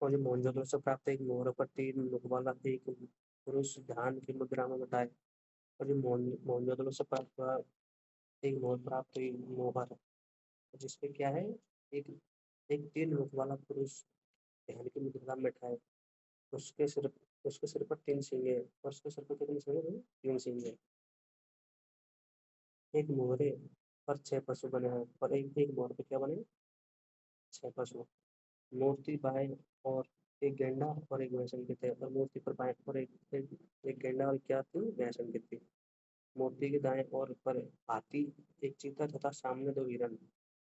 और जो मोहनजोदड़ो से प्राप्त एक मोहर पर 3 मुख वाला एक पुरुष ध्यान की मुद्रा में बैठाए। और जो मोहनजोदड़ो से प्राप्त हुआ एक मोहर प्राप्त हुई मोहर, जिसपे क्या है? एक एक 3 मुख वाला पुरुष ध्यान की मुद्रा में बैठा है। उसके सिर उसके सिर पर 3 सींग है। और उसके सिर पर कितने सींग है? 3 सींग है। एक मोहरे पर 6 पशु बने हैं। और एक एक मोहर पे क्या बने? 6 पशु। मूर्ति बाएं और एक गेंडा और एक भैंस अंकित है। और मूर्ति पर बाएं और एक गेंडा और क्या थी? भैंस अंकित थी। मूर्ति के दाएं और पर हाथी, एक चीता तथा सामने 2 हिरण।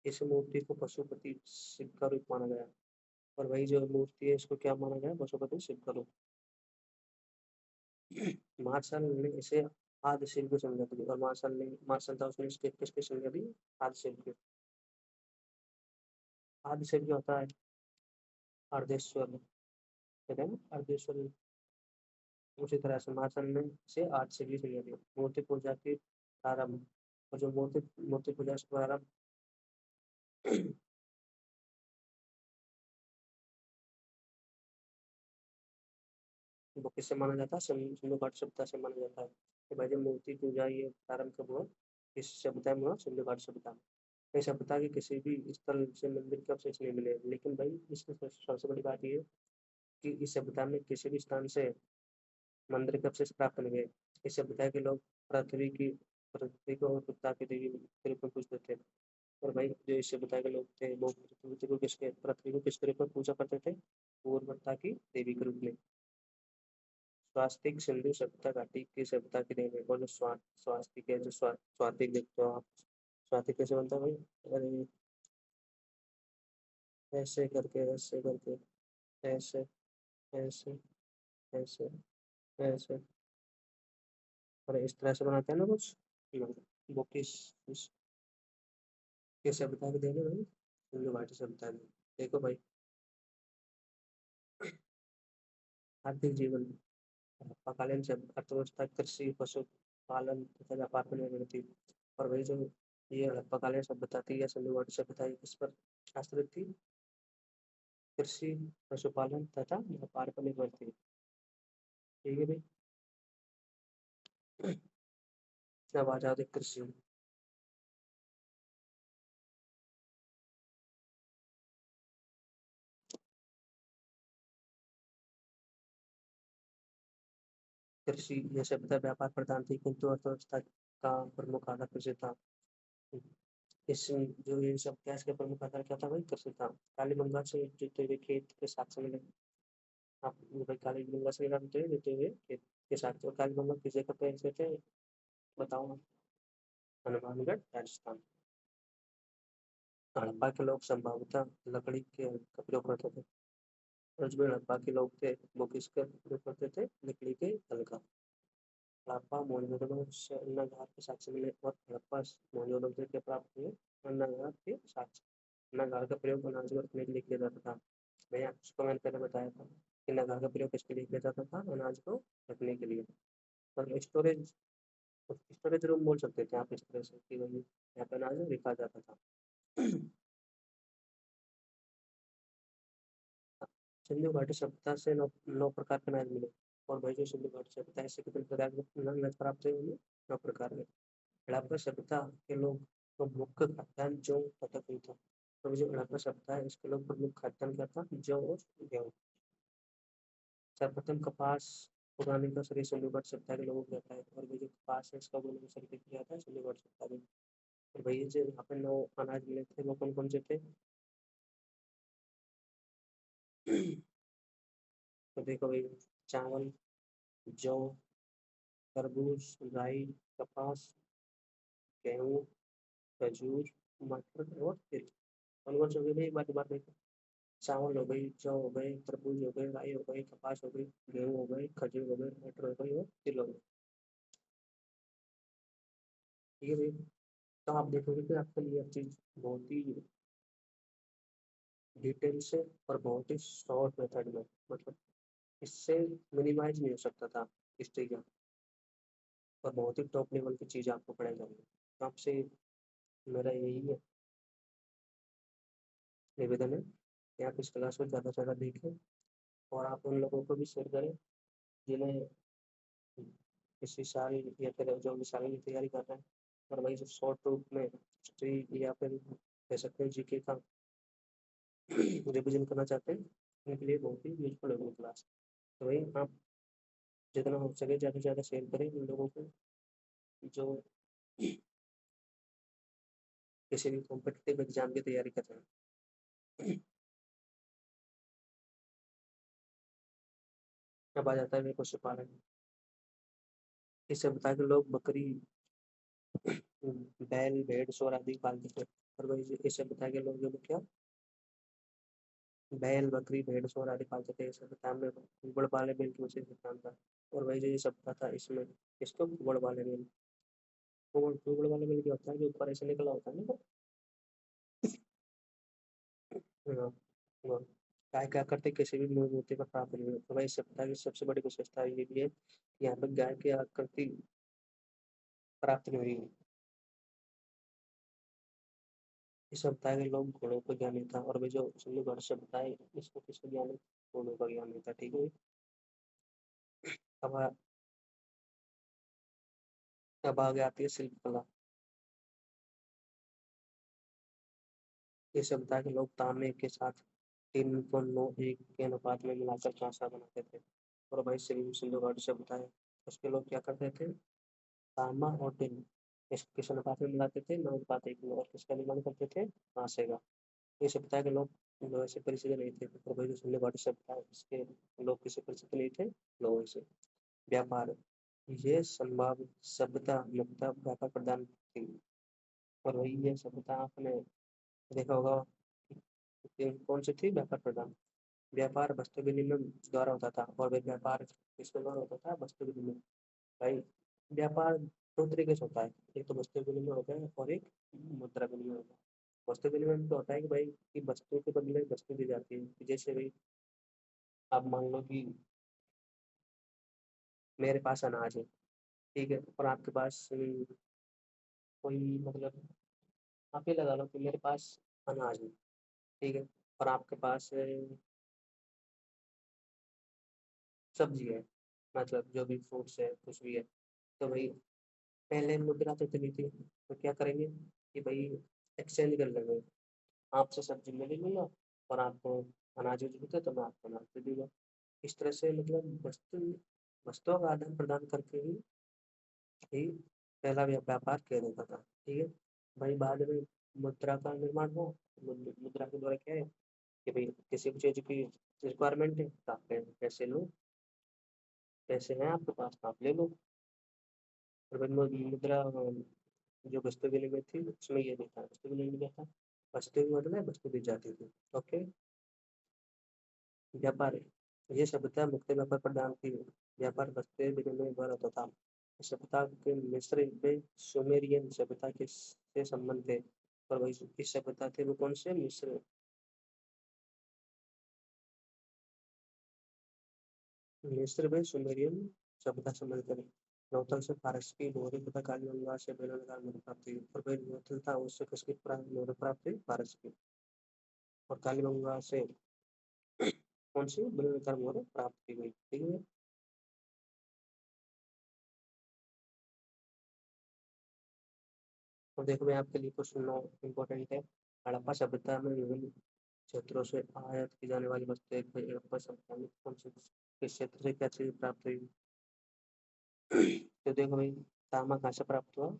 इस मूर्ति को पशुपति शिव का रूप माना गया। और वही जो मूर्ति है इसको क्या माना गया? पशुपति शिव का रूप। मार्शल ने इसे आदि शिव की संज्ञा दी। और मार्शल था, उसने इसके किसकी संज्ञा दी? आदि शिव की। आदि शिव क्या होता है? अर्धेश्वर कहते हैं ना, अर्धेश्वर। उसी तरह से मार्शल ने इसे आदि शिव की संज्ञा दी। मूर्ति पूजा के प्रारंभ। और जो मूर्ति मूर्ति पूजा से प्रारंभ वो किससे माना जाता है? सिंधु घाट सभ्यता से माना जाता है कि भाई जब मूर्ति पूजा ये प्रारंभ कब हुआ? किस सभ्यता में हुआ? सिंधु घाट सभ्यता में। इस सभ्यता के किसी भी स्थल से मंदिर के अवशेष नहीं मिले। लेकिन भाई इसमें सबसे बड़ी बात ये है कि इस सभ्यता में किसी भी स्थान से मंदिर के अवशेष प्राप्त नहीं हुए। इस सभ्यता के लोग पृथ्वी को और पिता की देवी के रूप में पूजते थे। और भाई जो इस सभ्यता के लोग थे वो पृथ्वी को किसके रूप में पूजा करते थे? उर्वरता की देवी के रूप में। स्वास्तिक सिंधु सभ्यता घाटी की सभ्यता की देन है। और जो स्वास्तिक है, जो स्वातिक देखते हो आप, स्वातिक कैसे बनता है भाई? अरे ऐसे करके, ऐसे करके, ऐसे, ऐसे, ऐसे, ऐसे, और इस तरह से बनाते हैं ना कुछ। वो किस सभ्यता की देन है भाई? सिंधु घाटी सभ्यता की। देखो भाई, आर्थिक जीवन, हड़प्पाकालीन अर्थव्यवस्था कृषि, पशुपालन तथा व्यापार पर निर्भर थी। और वही जो ये हड़प्पाकालीन सभ्यता थी या सिंधु घाटी सभ्यता थी, किस पर आश्रित थी? कृषि, पशुपालन तथा व्यापार पर निर्भर थी। ठीक है भाई। अब आ जाते कृषि। कृषि यह सभ्यता व्यापार प्रधान थी, किंतु अर्थव्यवस्था का प्रमुख आधार कृषि था। इस जो ये सब गैस का प्रमुख आधार क्या था भाई? कृषि था। कालीबंगा से जुटे हुए खेत के साथ में आप भाई कालीबंगा से जुटे हुए खेत के साथ। और कालीबंगा किस जगह पे स्थित है? बताओ। हनुमानगढ़, राजस्थान। हड़प्पा के लोग संभवतः लकड़ी के का प्रयोग करते थे। और जो हड़प्पा के लोग थे वो किसका प्रयोग करते थे? लकड़ी के हल का। हड़प्पा मोहनजोदड़ो से अन्नआहार के साक्ष्य मिले। और हड़प्पा मोहनजोदड़ो से क्या प्राप्त हुए? अन्नआहार के साक्ष्य। अन्नआहार का प्रयोग अनाज को रखने के लिए किया जाता था। मैं आपको मैंने पहले बताया था कि अन्नआहार का प्रयोग किसके लिए किया जाता था? अनाज को रखने के लिए। और स्टोरेज, स्टोरेज रूम बोल सकते थे आप इस तरह से कि भाई यहाँ पे अनाज रखा जाता था। सिंधु घाटी सभ्यता से 9 प्रकार के अनाज मिले। और भाई जो सिंधु घाटी सभ्यता है इससे कितने प्रकार के अनाज प्राप्त हुए हमें? 9 प्रकार के। हड़प्पा सभ्यता के लोग तो मुख्य खाद्यान्न जौ तथा गेहूं था। तो जो हड़प्पा सभ्यता है इसके लोग प्रमुख खाद्यान्न क्या था? जौ और गेहूं। सर्वप्रथम कपास उगाने का श्रेय सिंधु घाटी सभ्यता के लोगों को जाता है। और वो जो कपास है इसका उन्होंने सर्वे किया था सिंधु घाटी सभ्यता में। और भैया जो यहाँ पे 9 अनाज मिले थे वो कौन कौन से थे? तो देखो भाई, चावल, जौ, तरबूज, राई, कपास, गेहूँ, खजूर, मटर और तिल। कौन कौन से हो गए भाई? एक बार देखो। चावल हो गई, जौ हो गए, तरबूज हो गए, राई हो गई, कपास हो गई, गेहूँ हो गए, खजूर हो गए, मटर हो गई और तिल हो गई। ठीक है भाई। तो आप देखोगे कि आपके लिए हर चीज बहुत ही डिटेल से और बहुत ही शॉर्ट मेथड में, मतलब इससे मिनिमाइज नहीं हो सकता था इस चीज़, और बहुत ही टॉप लेवल की चीज़ आपको पढ़ाई जाएगी। तो आपसे मेरा यही है निवेदन है कि आप इस क्लास को ज़्यादा से ज़्यादा देखें, और आप उन लोगों को भी शेयर करें जिन्हें इसी साल या फिर जो मिसाल की तैयारी कर रहे हैं, और वही जो शॉर्ट रूप में हिस्ट्री या फिर कह सकते हैं जीके का रिविजन करना चाहते हैं, उनके लिए बहुत ही यूजफुल होगी क्लास। तो वही आप जितना हो सके ज़्यादा से ज़्यादा शेयर करें उन लोगों को जो किसी भी कॉम्पिटिटिव एग्जाम की तैयारी कर रहे हैं। अब आ जाता है मेरे पशुपालन। इस सभ्यता के लोग बकरी, बैल, भेड़, सूअर आदि पालते थे। और वही इस सभ्यता के लोग जो क्या बैल, बकरी, भेड़, सूअर आदि पालते थे। इस सभ्यता में कुबड़ वाले बैल की विशेष पहचान था। और वही जो ये सभ्यता था इसमें इसको कुबड़ वाले बैल, कुबड़ वाले बैल क्या होता है, जो ऊपर ऐसे निकला होता है ना। हाँ, हाँ। गाय क्या करते, किसी भी मूल मूर्ति पर प्राप्त नहीं हुई। तो वही सभ्यता की सबसे बड़ी विशेषता ये भी है कि यहाँ पर गाय की आकृति प्राप्त नहीं हुई। इस सप्ताह के लोग घोड़ों को ज्ञान नहीं था, और वे जो सुंदर घोड़े से बताए इसको किसको ज्ञान है, घोड़ों का ज्ञान नहीं था। ठीक है। अब अब आगे आती है शिल्पकला। इस सप्ताह के लोग तांबे के साथ 3.91 के अनुपात में मिलाकर चांसा बनाते थे। और भाई सिंधु घाटी से बताए उसके लोग क्या करते थे, तांबा और टिन इस किस अनुपात में मिलाते थे, 9:1 में, और किसका निर्माण करते थे, कांसे का। ये सप्ताह के लोग लोहे से परिचित नहीं थे, और भाई जो सिंधु घाटी सभ्यता है इसके लोग किससे परिचित नहीं थे, लोहे से। व्यापार, ये संभाव सभ्यता मुक्ता व्यापार प्रदान थी। और वही ये सभ्यता आपने देखा होगा कि कौन सी थी, व्यापार प्रदान। व्यापार वस्तु विनिमय द्वारा होता था, और वह व्यापार किसके द्वारा होता था, वस्तु विनिमय। भाई व्यापार दो तरीके से होता है, एक तो वस्तु विनिमय होता है और एक मुद्रा विनिमय होता है। वस्तु विनिमय में तो होता है कि भाई कि वस्तु के बदले वस्तु दी जाती है। जैसे भाई आप मान लो कि मेरे पास अनाज है, ठीक है, और आपके पास कोई मतलब आप ये लगा लो कि मेरे पास अनाज है, ठीक है, और आपके पास सब्जी है, मतलब जो भी फ्रूट्स है कुछ भी है। तो भाई पहले मुद्रा तो इतनी थी, तो क्या करेंगे कि भाई एक्सचेंज कर लेंगे, आपसे सब्जी मैं ले लूँगा और आपको अनाज यूज तो मैं आपको अनाज दे दूँगा। इस तरह से मतलब वस्तुओं का आदान प्रदान करके ही पहला व्यापार किया जाता था। ठीक है। भाई बाद में मुद्रा का निर्माण हुआ। मुद्रा के द्वारा क्या है कि भाई किसी भी चीज़ की रिक्वायरमेंट है तो आप पैसे लो, पैसे हैं आपके पास तो आप ले लो। और भाई मुद्रा जो वस्तु विनिमय थी उसमें ये नहीं था, वस्तु विनिमय क्या था, वस्तु के बदले वस्तु दी जाती थी। ओके। व्यापार, ये सभ्यता मुक्त व्यापार प्रदान की, व्यापार वस्तु विनिमय द्वारा होता था। इस सभ्यता के मिस्र में सुमेरियन सभ्यता के से संबंध थे। और वही इस सभ्यता थे वो कौन से, मिस्र। मिस्र में सुमेरियन सभ्यता संबंध थे। नौतल से फारस की लोहरी तथा काली गंगा से बेलनकार मोहर प्राप्त हुई। और वही नौतल था उससे किसकी मोहर प्राप्त हुई, फारस की। और काली गंगा से कौन सी बेलनकार मोहर प्राप्त की गई। ठीक है। और देखो मैं आपके लिए कुछ सुनना इम्पोर्टेंट है। हड़प्पा सभ्यता में विभिन्न क्षेत्रों से आयात की जाने वाली वस्तुएं, एक हड़प्पा सभ्यता में कौन से किस क्षेत्र से क्या चीज प्राप्त हुई। तो देखो भाई तांबा कहाँ से प्राप्त हुआ,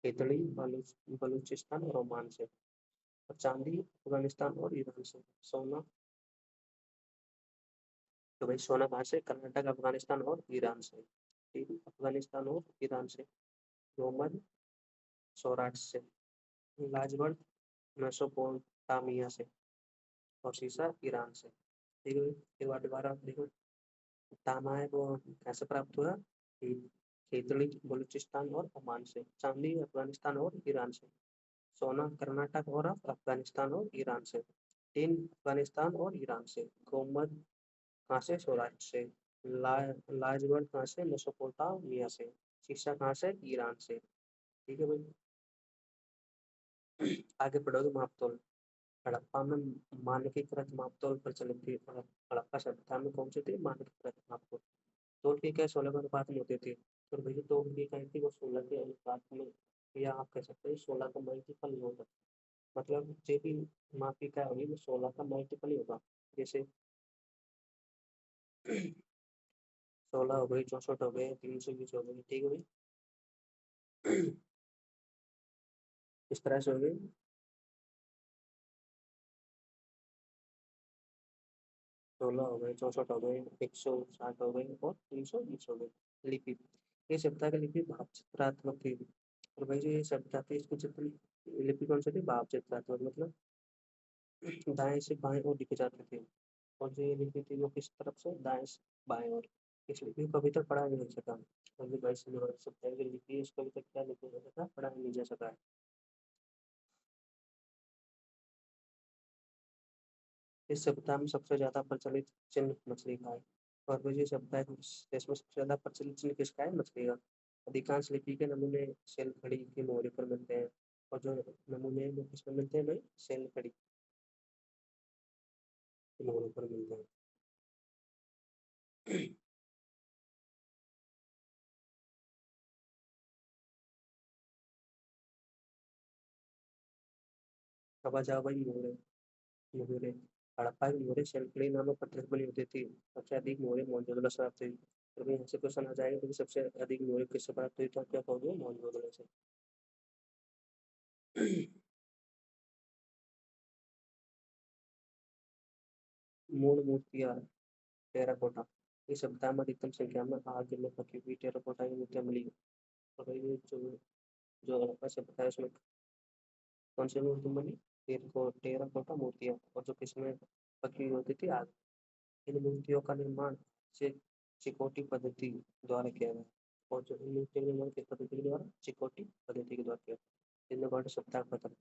इटली, बलूचिस्तान और ओमान से। और चांदी अफगानिस्तान और ईरान से। सोना, तो भाई सोना कहाँ से, कर्नाटक, अफगानिस्तान और ईरान से। ठीक है, अफगानिस्तान और ईरान से। रोमन, सौराठ से। लाजवर्ड, मेसोपोटामिया से। और शीशा ईरान से। ठीक है, एक बार दोबारा देखो, तांबा है वो कैसे प्राप्त हुआ? खेतड़ी बलूचिस्तान और ओमान से। चांदी अफगानिस्तान और ईरान से। सोना कर्नाटक और अफगानिस्तान और ईरान से। टीन अफगानिस्तान और ईरान से। गोमद कहाँ से? सौराष्ट्र से। ला लाजवर्द कहाँ से? मेसोपोटामिया से। शीशा कहाँ से? ईरान से। ठीक है भाई। आगे पढ़ोगे मापतोल। हड़प्पा में मानकीकृत मापतोल प्रचलित थी। हड़प्पा सभ्यता में कौन सी थी? मानकीकृत मापतोल। तोल की क्या 16 के अनुपात में होती थी? तो भैया तोल की क्या थी? वो 16 के अनुपात में, या आप कह सकते हैं 16 का मल्टीपल नहीं होता। मतलब जो भी मापी का होगी वो 16 का मल्टीपल ही होगा। जैसे 16 हो गई, 64 हो गए, 320 हो गई। ठीक है भाई। इस तरह से हो गई। 16 हो गए, 64 हो गए, 160 हो गए और 320 हो गए। लिपि, ये सप्ताह की लिपि भाव चित्रात्मक थी। और भाई जो ये सप्ताह थी इसकी चित्र लिपि कौन सी थी? भाव चित्रात्मक, मतलब दाएं से बाएं ओर लिखी जाती थी। और जो ये लिपि थी वो किस तरफ से? दाएं से बाएं ओर। इस लिपि को अभी तक पढ़ा नहीं जा सका। अभी भाई से सप्ताह की लिपि है, इसको अभी तक क्या लिखा जा सका? पढ़ा नहीं जा सका है। इस सप्ताह में सबसे ज्यादा प्रचलित चिन्ह मछली का है। और मुझे सप्ताह है इसमें सबसे ज्यादा प्रचलित चिन्ह किसका है? मछली का। अधिकांश लिपि के नमूने सेल खड़ी के मोहरे पर मिलते हैं। और जो नमूने हैं वो किसमें मिलते हैं भाई? सेल खड़ी के मोहरे पर मिलते हैं। अब आ जाओ भाई मोहरे। मोहरे, हड़प्पा की मोहरे सेल्फिडी नामक पत्थर से बनी होती थी। सबसे अधिक मोहरे मोहनजोदड़ो से प्राप्त हुई। तो भाई यहाँ से क्वेश्चन आ जाएगा कि सबसे अधिक मोहरे किससे प्राप्त हुई? तो आप क्या कहोगे? मोहनजोदड़ो से। मूल मूर्तियाँ टेराकोटा। इस सप्ताह में अधिकतम संख्या में आग में पकी हुई टेराकोटा की मूर्तियाँ मिली। तो भाई ये जो जो हड़प्पा सभ्यता है उसमें कौन सी मूर्ति बनी? टेराकोटा मूर्तियाँ, और जो किसमें पकी हुई होती थी? आग। इन मूर्तियों का निर्माण से चिकोटी पद्धति द्वारा किया गया। और जो इन मूर्तियों का निर्माण किस पद्धति के द्वारा? चिकोटी पद्धति के द्वारा किया। हिंदू घाटी सप्ताह पतन।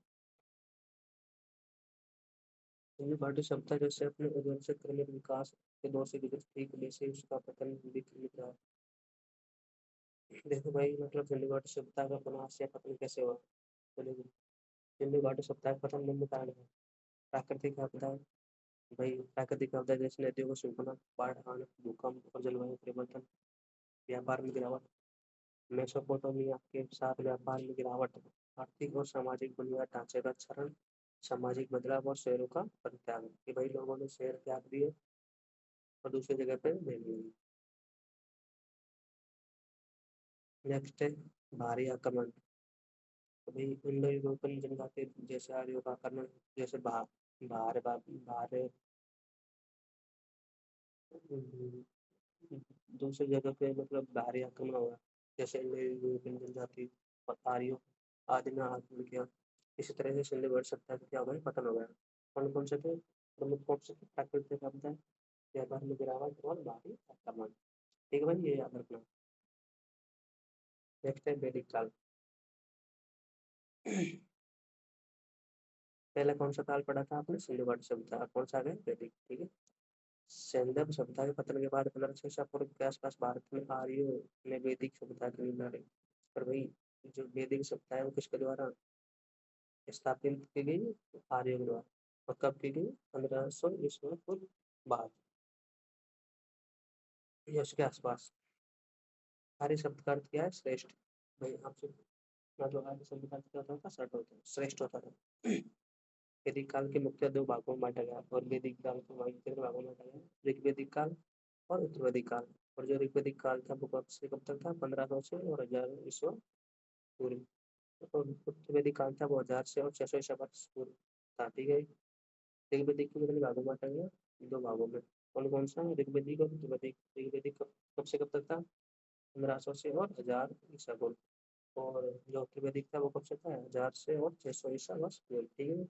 हिंदू घाटी सप्ताह जैसे अपने उद्योग से क्रमिक विकास के दौर से गुजर ठीक वैसे उसका पतन भी क्रमिक रहा। देखो भाई, मतलब हिंदू घाटी सप्ताह का विनाश या पतन कैसे हुआ? तो देखो, हिंदू घाटी सप्ताह का पतन निम्न कारण है। प्राकृतिक आपदा। भाई प्राकृतिक आपदा जैसे नदियों को सूखना, बाढ़ आना, भूकंप और जलवायु परिवर्तन। व्यापार में गिरावट। मेसोपोटामिया के साथ व्यापार में गिरावट। आर्थिक और सामाजिक बुनियाद ढांचे का क्षरण। सामाजिक बदलाव और शहरों का परित्याग, कि भाई लोगों ने शहर त्याग दिए और दूसरी जगह पे ले लिए। नेक्स्ट है भारी आक्रमण। तो भाई इंडो यूरोपियन जनजाति जैसे आर्यों का आक्रमण, जैसे बाहर बाहर दूसरी जगह पे मतलब भारी आक्रमण हुआ। जैसे इंडो यूरोपियन जनजाति और आर्यों आदि ने आक्रमण किया। इसी तरह से सिंधु घाटी सभ्यता का क्या हो गया? पतन हो गया। कौन कौन से थे प्रमुख? कौन से थे? प्राकृतिक आपदा, व्यापार में गिरावट और भारी आक्रमण। ठीक है भाई, ये याद रखना। नेक्स्ट है वैदिक काल। पहले कौन सा काल पढ़ा था आपने? सिंधु घाटी सभ्यता। कौन सा आ गया? वैदिक। ठीक है। सैंधव सभ्यता के पतन के बाद 1500 ईसा पूर्व के आसपास भारत में आर्यों ने वैदिक सभ्यता की नींव डाली। पर भाई जो वैदिक सभ्यता है वो किसके द्वारा स्थापित की गई? आर्यों के द्वारा। और कब की गई? 1500 ईस्वी पूर्व बाद या उसके आसपास। आर्य शब्द का अर्थ क्या है? श्रेष्ठ। भाई आपसे मतलब आर्य शब्द का अर्थ क्या होता था? सर्ट होता है, श्रेष्ठ होता था। वैदिक काल के मुख्य दो भागों में बांटा गया, और वैदिक काल को मुख्य दो भागों में बांटा गया, ऋग्वैदिक काल और उत्तरवैदिक काल। और जो ऋग्वैदिक काल था वो कब से कब तक था? 1500 से और 1000 ईस्वी पूर्व। और उत्तरवैदिक काल था वो 1000 से और 600 ईसा पूर्व था। ठीक है। ऋग्वैदिक के कितने भागों में बांटा गया? दो भागों में। कौन कौन सा? ऋग्वैदिक और उत्तरवैदिक। ऋग्वैदिक कब से कब तक था? 1500 से और 1000 ईसा पूर्व। और जो उत्तरवैदिक था वो कब से था? 1000 से और 600 ईसा वर्ष पूर्व। ठीक है।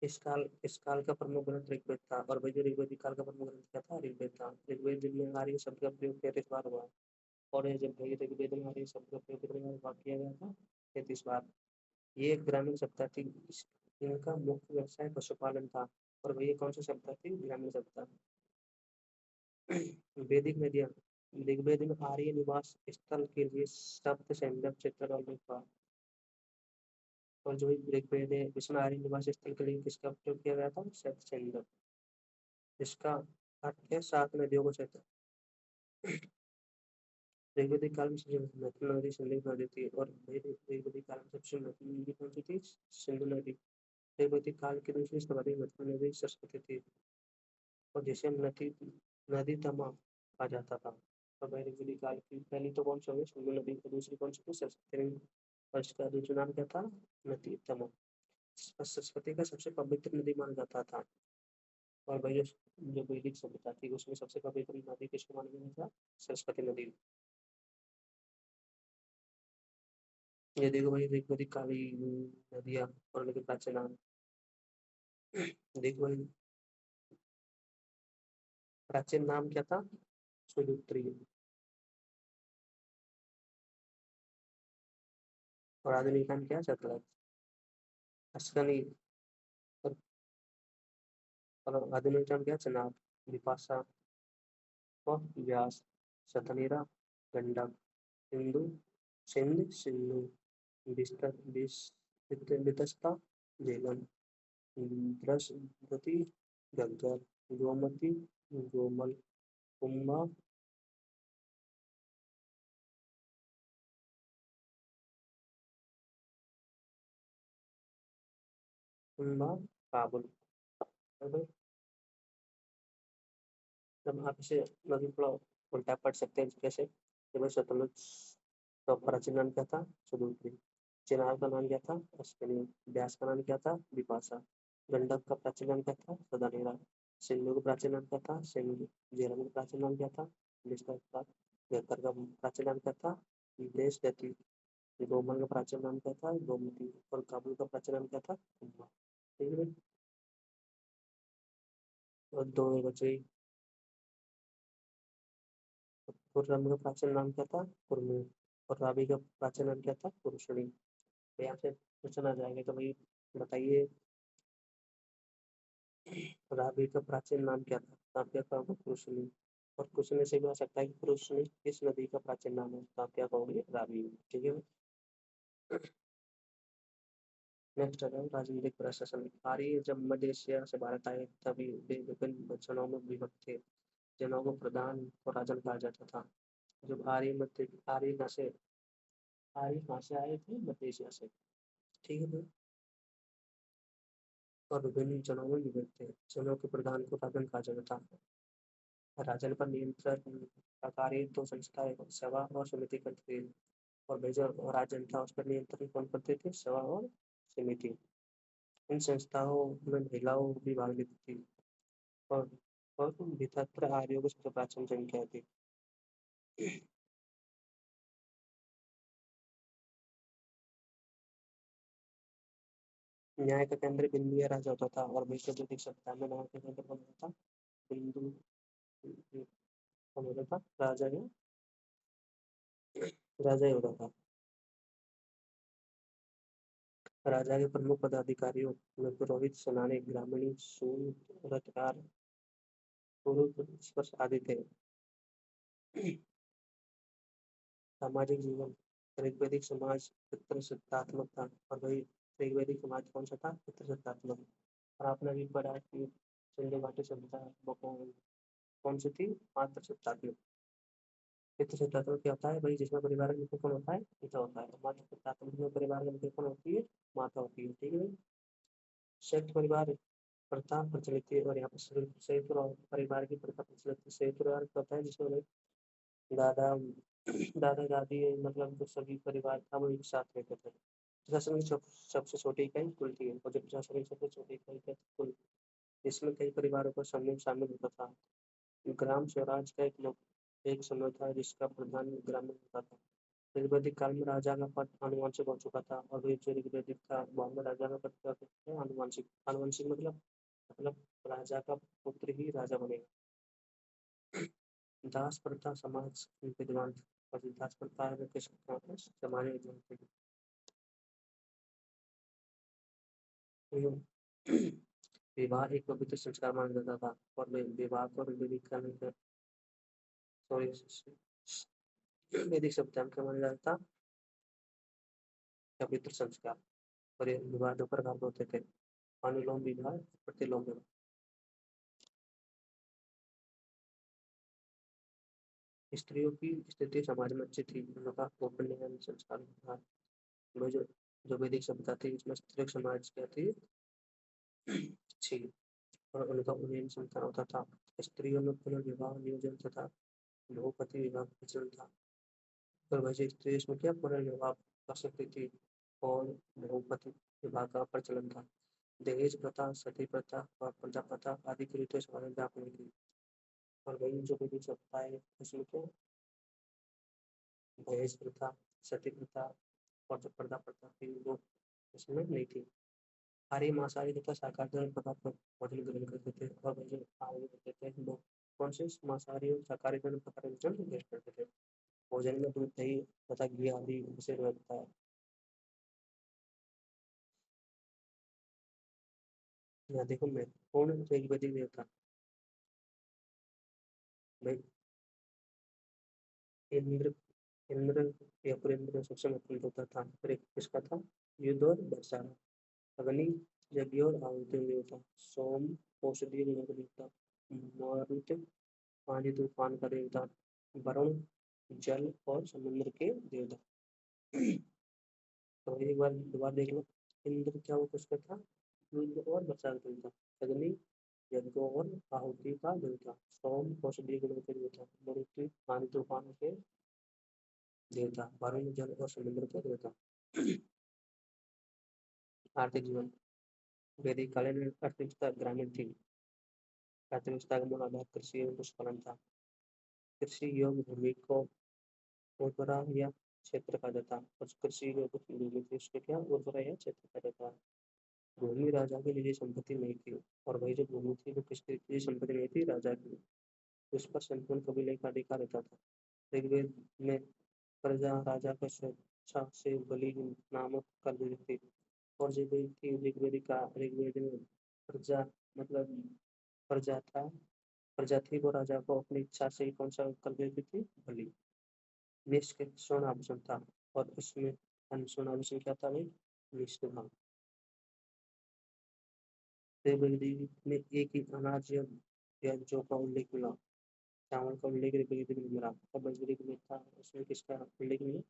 इस काल का प्रमुख ग्रंथ ऋग्वेद था और वही ऋग्वेदिक काल का प्रमुख ग्रंथ क्या था? ऋग्वेद था। ऋग्वेद में आर्य शब्द का प्रयोग 33 बार हुआ और ये जब वही ऋग्वेद में आर्य शब्द का प्रयोग कितने बार किया गया था? 33 बार। ये एक ग्रामीण सभ्यता थी। इनका मुख्य व्यवसाय पशुपालन था और वही कौन सी सभ्यता थी? ग्रामीण सभ्यता। वैदिक नदियाँ। ऋग्वेद में आर्य निवास स्थल के लिए शब्द संज्ञक चित्र का उल्लेख हुआ और जो ऋग्वेद है इसमें आर्य निवास स्थल के लिए किसका प्रयोग किया गया था? शब्द संज्ञक। इसका अर्थ है 7 नदियों को क्षेत्र। ऋग्वेदिक काल में सबसे महत्वपूर्ण नदी सिंधु नदी थी और ऋग्वेदिक काल में सबसे महत्वपूर्ण नदी कौन सी थी? सिंधु नदी। ऋग्वेदिक काल की दूसरी सर्वाधिक महत्वपूर्ण नदी सरस्वती थी और जिसे नदी नदी तमा कहा जाता था। और वह ऋग्वेदिक काल की पहली तो कौन सी होगी? सिंधु नदी। और दूसरी कौन सी थी? सरस्वती नदी। और इसका दूसरा नाम क्या था? नदी तमा। सरस्वती का सबसे पवित्र नदी माना जाता था और वही जो वैदिक सभ्यता थी उसमें सबसे पवित्र नदी किसको माना गया था? सरस्वती नदी। ये देखो भाई ऋग्वेदिक काली नदियाँ और उनके प्राचीन नाम। देखो भाई प्राचीन नाम क्या था? सुदुत्री। और आधुनिक नाम क्या चल रहा है? अश्कनी। और आधुनिक नाम क्या? चनाब, बिपाशा और व्यास, शतनीरा, गंडक, हिंदू, सिंध, सिंधु, बिस्तर, बितस्ता, झेलम, बृहस्पति, गग्गर, गोमती, गोमल, कुंभा, कुंभा, काबुल। अब जब आप इसे मतलब थोड़ा उल्टा पढ़ सकते हैं जैसे जब शतनुज का प्राचीन नाम क्या था? सुदूत्री। चिनार का नाम क्या था? अश्विनी। व्यास का नाम क्या था? विपाशा। गंडक का प्राचीन नाम क्या था? सदानेरा। सिंधु का प्राचीन नाम क्या था? सिंधु। झेलम का प्राचीन नाम क्या था? विस्तार था। गहतर का प्राचीन नाम क्या था? देश गति। गोमल का प्राचीन नाम क्या था? गोमती। और काबुल का प्राचीन नाम क्या था? कुंभा। ठीक है। और दो बचे। खुर्रम का प्राचीन नाम क्या था? कुर्मी। और राबी का प्राचीन नाम क्या था? पुरुषणी। तो यहाँ से क्वेश्चन आ जाएंगे तो भाई बताइए राबी का प्राचीन नाम क्या था? तो आप क्या कहोगे? पुरुषणी। और क्वेश्चन ऐसे भी आ सकता है कि पुरुषणी किस नदी का प्राचीन नाम है? तो आप क्या कहोगे? राबी। ठीक है। नेक्स्ट है राजनीतिक प्रशासन। आर्य जब मध्य एशिया से भारत आए तभी वे विभिन्न जनों में विभक्त थे। जनों को प्रधान और राजन कहा जाता था। जब आर्य कहाँ से आए थे? मध्य एशिया से। ठीक है। और विभिन्न जनों में विभक्त थे। जनों के प्रधान को राजन कहा जाता था। राजन पर नियंत्रण का कार्य दो संस्थाएं सभा और समिति करती थी और वे जो राजन था उस पर नियंत्रण कौन करते थे? सभा और समिति। इन संस्थाओं में महिलाओं भी भाग लेती थी और भितत्र आर्यों की सबसे प्राचीन संख्या थी। न्याय का केंद्र बिंदु या राजा होता था और वैश्य वैदिक सभ्यता में न्याय का केंद्र कौन होता था? बिंदु। कौन होता था? राजा ही होता था। राजा के प्रमुख पदाधिकारियों में पुरोहित, सेनानी, ब्राह्मणी, सूत, रथकार, पुरुष, स्पर्श आदि थे। सामाजिक जीवन। ऋग्वैदिक समाज पितृसत्तात्मक था और वही ऋग्वैदिक समाज कौन सा था? पितृसत्तात्मक। और आपने भी पढ़ा कि सिंधु घाटी सभ्यता वो कौन सी थी? मातृसत्तात्मक। पितृसत्तात्मक क्या होता है भाई? जिसमें परिवार का मुख्य कौन होता है? पिता होता है। मातृसत्तात्मक में परिवार का मुख्य कौन होती है? माता होती है। ठीक है। संयुक्त परिवार प्रथा प्रचलित थी और यहाँ पर संयुक्त परिवार की प्रथा प्रचलित थी। संयुक्त परिवार क्या होता है? जिसमें भाई दादा दादा दादी मतलब जो सभी परिवार था वो एक साथ रहते थे। प्रशासन की सबसे छोटी इकाई कुल थी और जो प्रशासन की सबसे छोटी इकाई क्या थी? कुल। इसमें कई परिवारों का समूह शामिल होता था। ग्राम स्वराज का एक समूह था जिसका प्रधान ग्रामीण होता था। ऋग्वैदिक काल में राजा का पद आनुवंशिक हो चुका था, और जो ऋग्वैदिक था बाद में राजा का पद क्या कहते हैं, आनुवंशिक। आनुवंशिक मतलब राजा का पुत्र ही राजा बनेगा। दास प्रथा समाज विद्वान थी, और दास प्रथा में किस समाज में विद्वान थे। विवाह एक पवित्र संस्कार माना जाता था, और विवाह को वैदिक काल में सॉरी वैदिक सप्ताह में क्या माना जाता था, पवित्र संस्कार। और ये विवाह दो प्रकार के होते थे, अनुलोम विवाह, प्रतिलोम विवाह। स्त्रियों की स्थिति समाज में अच्छी थी, उनका गोपनीय संस्कार था। वो जो जो वैदिक सभ्यता थी उसमें स्त्री समाज क्या थी, अच्छी, और उनका उन्नयन संतान होता था। स्त्रियों में पुनर्विवाह नियोजन तथा बहुपति विवाह का प्रचलन था। तो वैसे स्त्री इसमें क्या पुनर्विवाह कर सकती थी, और बहुपति विवाह का प्रचलन था। दहेज प्रथा, सती प्रथा और प्रजा प्रथा आदि की रीतियों समाज में व्याप्त हुई थी। और वही जो वैदिक सभ्यता है उसमें क्या दहेज प्रथा, सती प्रथा और जो पर्दा प्रथा थी वो उसमें नहीं थी। आर्य मांसाहारी तथा शाकाहारी दोनों प्रकार का भोजन ग्रहण करते थे, और भोजन आहार करते थे। वो कौन से मांसाहारी और शाकाहारी दोनों प्रकार के भोजन ग्रहण करते थे। भोजन में दूध, दही तथा घी आदि विशेष रहता है। यहाँ देखो महत्वपूर्ण ऋग्वेदिक देवता भाई, इंद्र। इंद्र या पुरेंद्र सबसे महत्वपूर्ण देवता था। फिर एक किसका था, युद्ध और वर्षा। अग्नि, यज्ञ और आहुति देवता। सोम, औषधि गुणों का देवता। मारुत, पानी तूफान का देवता। वरुण, जल और समुद्र के देवता। तो एक बार दोबारा देख लो, इंद्र क्या वो किसका था, युद्ध और वर्षा का देवता। अग्नि, यज्ञ और आहुति का देवता। सोम, औषधि गुणों के देवता। मरुत, पानी तूफान के देवता। वरुण, जल और समुद्र के देवता। आर्थिक जीवन, वैदिक काल में अर्थव्यवस्था ग्रामीण थी। अर्थव्यवस्था का मूल आधार कृषि एवं पशुपालन था। कृषि योग्य भूमि को उर्वरा या क्षेत्र कहा जाता है, और कृषि योग्य भूमि थी उसको क्या उर्वरा या क्षेत्र कहा जाता है। भूमि राजा की निजी संपत्ति नहीं थी, और वही जो भूमि थी वो किसकी निजी संपत्ति नहीं थी, राजा की। उस पर संपूर्ण कबीले का अधिकार रहता था। ऋग्वेद में प्रजा राजा को स्वेच्छा से बलि नामक कर देती थी। और जो ऋग्वेद में प्रजा मतलब प्रजा था, प्रजा थी वो राजा को अपनी इच्छा से ही कौन सा कर देती थी, बलि। निष्क स्वर्ण आभूषण था, और उसमें स्वर्ण आभूषण क्या था भाई, निष्ठ था। ऋग्वेद में एक ही अनाज या जौ का उल्लेख मिला, चावल का उल्लेख ऋग्वेद में मिला। और बजरी में था, उसमें किसका उल्लेख मिला,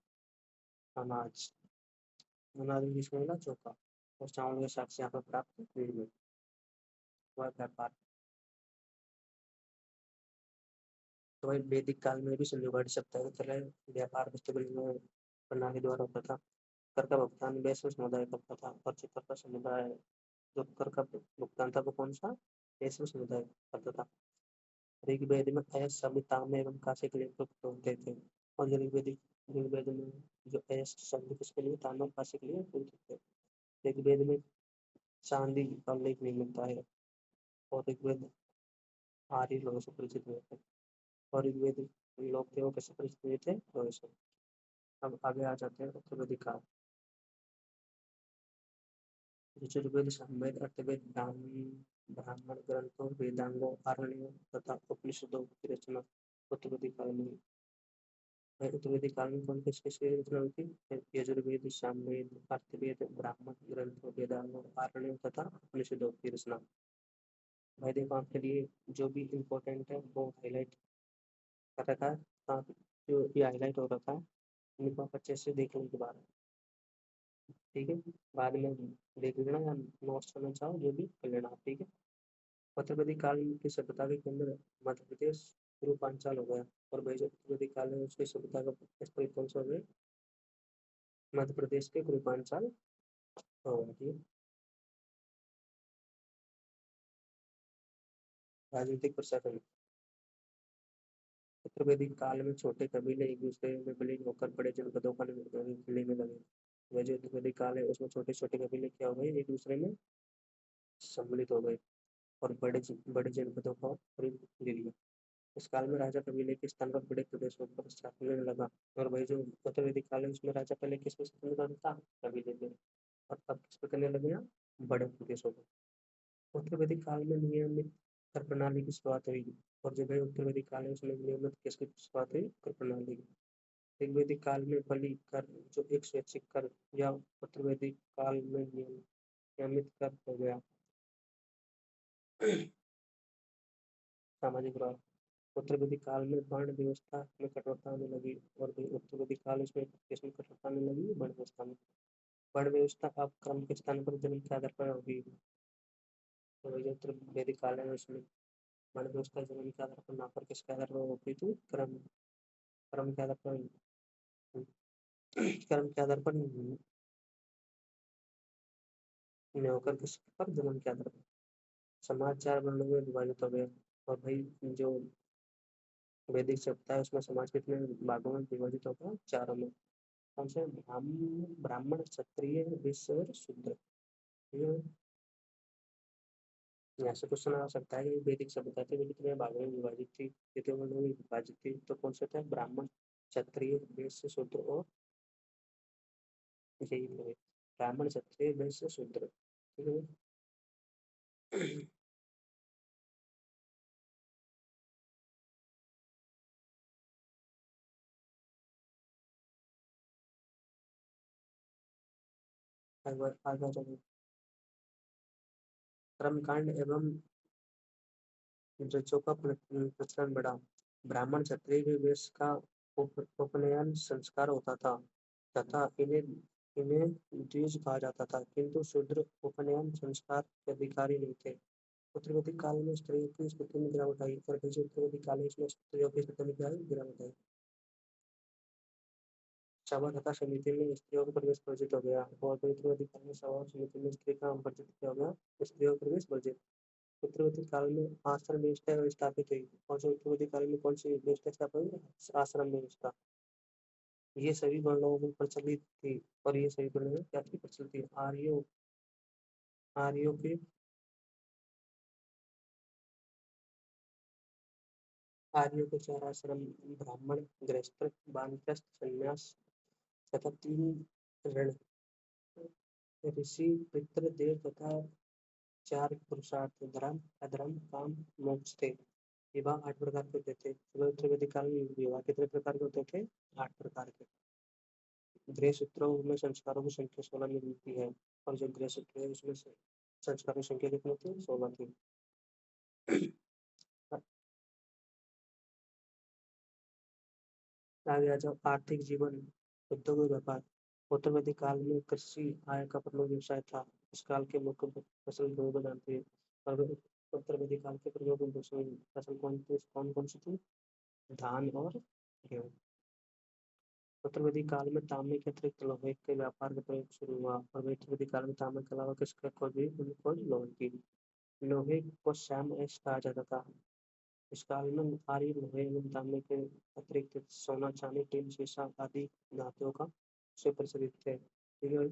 अनाज। अनाज में किसका मिला, जौ का। और चावल के साक्ष्य यहाँ पर प्राप्त नहीं हुए। वह व्यापार, तो भाई वैदिक काल में भी सिंधुघाटी सभ्यता की तरह व्यापार वस्तु विनिमय प्रणाली द्वारा होता था। कर का भुगतान वैश्य समुदाय करता था, और जो कर का समुदाय जो कर का भुगतान था वो कौन सा, वैश्य समुदाय करता था। ऋग्वेद में अयस शब्द ताम्र एवं कांस्य के लिए प्रयुक्त होते थे। और जो ऋग्वेद में जो अयस शब्द किसके लिए, ताम्र और कांस्य के लिए प्रयुक्त होते हैं। ऋग्वेद में चांदी का उल्लेख नहीं मिलता है, और ऋग्वेद आर्य लोगों से परिचित हुए थे। और ऋग्वेद लोग थे वो कैसे परिचित हुए थे, लोगों से। अब आगे आ जाते हैं अथर्ववेदिक काल। यजुर्वेद, सामवेद, अर्थवेद, ब्राह्मण ग्रंथों, वेदांगों, आरण्यों तथा उपनिषदों की रचना उत्तरवेदिक काल में हुई। उत्तरवेदिक काल में कौन किस किसकी रचना हुई थी, यजुर्वेद, सामवेद, अर्थवेद, ब्राह्मण ग्रंथों, वेदांगों, आरण्यों तथा उपनिषदों की रचना। भाई देखो आपके लिए जो भी इम्पोर्टेंट है वो हाईलाइट कर रखा है। जो ये हाईलाइट हो रखा है इनको आप अच्छे से देख लें दोबारा, ठीक है। बाद में देख लेना या नोट्स करना चाहो जो भी कर लेना आप, ठीक है। उत्तरवेदिक काल की सभ्यता के केंद्र मध्य प्रदेश पूर्वांचल हो गया। और वही जो उत्तरवेदिक काल है उसकी सभ्यता का स्थल कौन सा हो गया, मध्य प्रदेश के पूर्वांचल हो गया, ठीक है। राजनीतिक प्रशासन, उत्तर वैदिक काल में छोटे कबीले एक दूसरे में विलीन होकर बड़े जनपदों का निर्माण लेने लगे। वह जो उत्तर वैदिक काल है उसमें छोटे छोटे कबीले क्या हो गए, एक दूसरे में सम्मिलित हो गए और बड़े जनपदों का खरीद ले लिया। इस काल में राजा कबीले के स्थान पर बड़े प्रदेशों पर शासन करने लगा। और वही जो उत्तर वैदिक काल है उसमें राजा पहले किस पे शासन करता था, कबीले पे, और अब किस पे करने लगे हैं, बड़े प्रदेशों पर। उत्तर वैदिक काल में नियमित कर प्रणाली की शुरुआत हुई। और जो है उत्तर वैदिक काल है उसमें नियमित किसकी शुरुआत हुई, कर प्रणाली की। ऋग वैदिक काल में बलि कर जो एक स्वैच्छिक कर या उत्तर वैदिक काल में नियमित कर हो गया। सामाजिक व्यवहार, उत्तर वैदिक काल में वर्ण व्यवस्था में कठोरता आने लगी। और भी उत्तर वैदिक काल इसमें किसमें कठोरता आने लगी, वर्ण व्यवस्था में। वर्ण व्यवस्था अब क्रम के स्थान पर जन्म के आधार पर होगी। तो वही जो उत्तर वैदिक काल है उसमें वर्ण व्यवस्था जन्म के आधार पर, ना पर किसके आधार पर होती थी, क्रम, क्रम के आधार पर, क्रम के आधार पर नहीं होकर किस पर, जन्म के आधार पर। समाज 4 वर्णों में विभाजित हो गया। और भाई जो वैदिक सभ्यता है उसमें समाज कितने भागों में विभाजित हो गया, 4 में। कौन से, ब्राह्मण क्षत्रिय वैश्य और शूद्र। ये यहाँ से क्वेश्चन आ सकता है कि वैदिक सभ्यता थी वो कितने भागों में विभाजित थी, कितने वर्णों में विभाजित थी, तो कौन सा था, ब्राह्मण क्षत्रिय वैश्य शूद्र और, यही है, ब्राह्मण क्षत्रिय वैश्य शूद्र, ठीक है। आगे चलो। कर्मकांड एवं ऋचों का प्रचलन बढ़ा। ब्राह्मण क्षत्रिय के वेश का उपनयन संस्कार होता था तथा इन्हें इन्हें द्विज कहा जाता था, किंतु शूद्र उपनयन संस्कार के अधिकारी नहीं थे। उत्तर वैदिक काल में स्त्रियों की स्थिति में गिरावट आई। और उत्तर वैदिक काल में इसमें स्त्रियों की स्थिति में क्या आई, गिरावट आई। सभा तथा समिति में स्त्रियों का प्रवेश वर्जित हो गया। और उत्तर वैदिक काल में सभा और समिति में स्त्री का वर्जित किया हो गया, स्त्रियों का प्रवेश वर्जित। उत्तर वैदिक काल में आश्रम व्यवस्था स्थापित हुई। और जो उत्तर वैदिक काल में कौन सी व्यवस्था स्थापित हुई, आश्रम व्यवस्था। ये सभी वर्णों में प्रचलित थी। और ये सभी वर्णों में क्या थी, प्रचलित थी। आर्यों के आर्यों के 4 आश्रम, ब्राह्मण, गृहस्थ, वानप्रस्थ, संन्यास तथा 3 ऋण, ऋषि, पितृ, देव तथा 4 पुरुषार्थ, धर्म, अधर्म, काम, मोक्ष थे। विवाह 8 प्रकार के होते थे। उत्तर वैदिक काल में विवाह कितने प्रकार के होते थे, 8 प्रकार के। गृह सूत्रों में संस्कारों की संख्या 16 मिलती है। और जो गृह सूत्र है उसमें संस्कारों की संख्या कितनी थी, 16 थी। आगे आ जाओ, आर्थिक जीवन, उद्योग और व्यापार। उत्तर वैदिक काल में कृषि आय का प्रमुख व्यवसाय था। इस काल के मुख्य फसल गेहूं बनाते हैं। और उत्तर वैदिक काल के प्रमुख फसल कौन कौन सी थी, धान और गेहूं। उत्तर वैदिक काल में तांबे के अतिरिक्त लोहे के व्यापार का प्रयोग शुरू हुआ। और उत्तर वैदिक काल में तांबे के अलावा किसका खोज हुई, खोज लोहे की। लोहे को श्याम ऐश कहा जाता था। इस काल में आर्य लोहे एवं तांबे के अतिरिक्त सोना, चांदी, टीन, शीशा आदि धातुओं का से प्रचलित थे। ठीक है।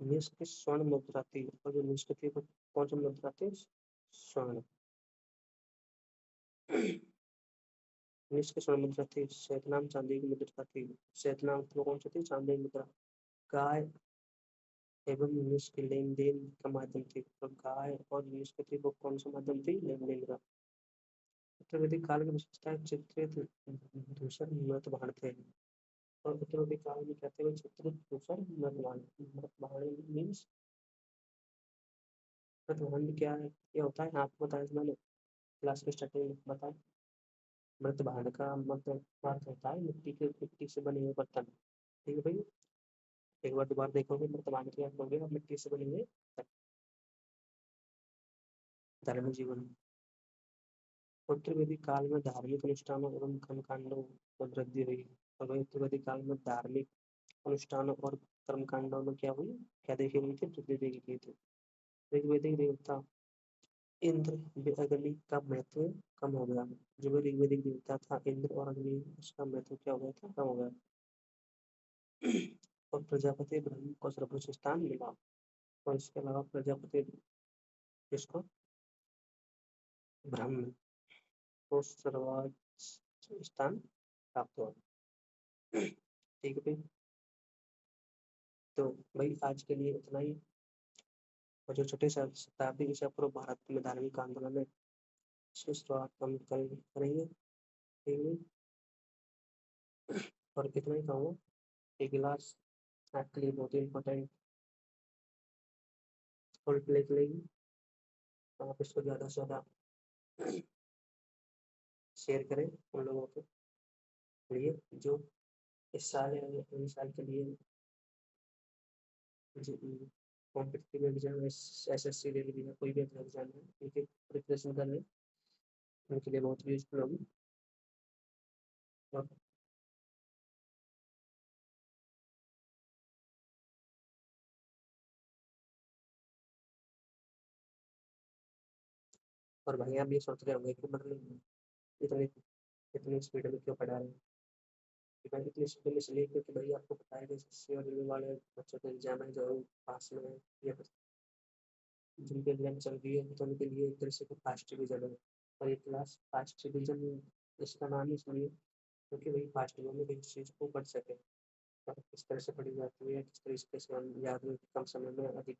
निष्क स्वर्ण मुद्रा थी। और जो निष्क थी वो कौन सी मुद्रा थी, स्वर्ण। निष्क स्वर्ण मुद्रा थी। श्वेतनाम चांदी की मुद्रा थी। श्वेतनाम वो कौन सी थी, चांदी की मुद्रा। गाय एवं निष्क लेन देन का माध्यम थी। तो गाय और निष्क थी वो कौन सा माध्यम थी, लेन देन का। उत्तर वैदिक काल की विशेषताएं चित्रित दूषण मृतबाण थे। और उत्तर वैदिक काल में कहते हुए चित्रित दूषण मृतबाण, मृतबाण मीन्स, मृतबाण क्या है, क्या होता है आपको बताया था मैंने क्लास के स्टार्टिंग में बताया। मृतबाण का मतलब अर्थ होता है मिट्टी से बने हुए बर्तन। ठीक है भाई, एक बार दोबारा देखोगे मृतबाण के अर्थ होंगे और मिट्टी से बने हुए धार्मिक जीवन। उत्तर वैदिक काल में धार्मिक अनुष्ठानों एवं कर्मकांडों में वृद्धि हुई। और उत्तर वैदिक काल में धार्मिक अनुष्ठानों और कर्मकांडों में क्या हुई, क्या देखी गई थी, वृद्धि देखी गई थी। ऋग्वेदिक देवता इंद्र अग्नि का महत्व कम हो गया। जो भी ऋग्वेदिक देवता था इंद्र और अग्नि, उसका महत्व क्या हो गया था, कम हो गया। और प्रजापति ब्रह्म को सर्वोच्च स्थान मिला। और इसके अलावा प्रजापति किसको, ब्रह्म को सर्वोच्च स्थान प्राप्त हुआ। ठीक है भाई, तो भाई आज के लिए इतना ही। और जो छोटे शताब्दी ईसा पूर्व भारत में धार्मिक आंदोलन है, इसकी शुरुआत हम कल करेंगे। ठीक है, और इतना ही कहूँगा, एक गिलास आपके लिए बहुत ही इम्पोर्टेंट रोल प्ले करेगी। तो आप इसको ज़्यादा से ज़्यादा शेयर करें उन लोगों के लिए जो इस साल या अगले साल के लिए कॉम्पिटिटिव एग्जाम, एसएससी रेलवे या कोई भी एग्जाम है उनके प्रिपरेशन कर लें, उनके लिए बहुत यूजफुल होगी। और और भाई आप ये सोच रहे होंगे कि मतलब इतने इतनी स्पीड में क्यों पढ़ा रहे हैं। कि भाई इतनी स्पीड में इसलिए क्योंकि भाई आपको पता है कि एसएससी और रेलवे वाले बच्चों के एग्जाम है जो पास में है, या फिर जिनके एग्जाम चल रही है, तो उनके लिए एक तरह से फास्ट रिविजन है। और ये क्लास फास्ट रिविजन इसका नाम ही इसलिए क्योंकि वही फास्ट वे में किसी चीज़ को पढ़ सके। और किस तरह से पढ़ी जाती है, किस तरीके से हम याद में कम समय में अधिक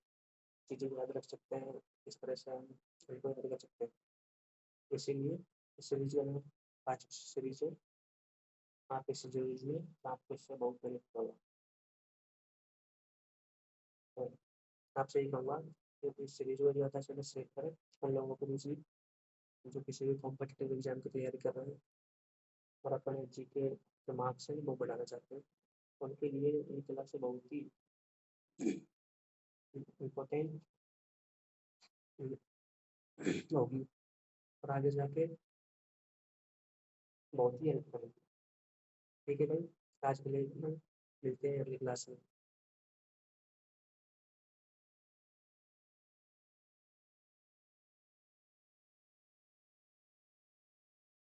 चीज़ें याद रख सकते हैं, किस तरह से हम उनको याद कर सकते हैं। इसीलिए इस सीरीज में फास्ट सीरीज है, आप इस सीरीज में आपको इससे बहुत बेनिफिट होगा। तो आपसे यही कहूँगा कि इस सीरीज को ज़्यादा से ज़्यादा शेयर करें उन लोगों को भी जो किसी भी कॉम्पिटिटिव एग्जाम की तैयारी कर रहे हैं और अपने जी के दिमाग से वो बढ़ाना चाहते हैं। उनके लिए ये क्लास से बहुत ही इम्पोर्टेंट होगी और आगे जाके बहुत ही हेल्प करेगी। ठीक है भाई, आज के लिए इतना, मिलते हैं अगली क्लास में।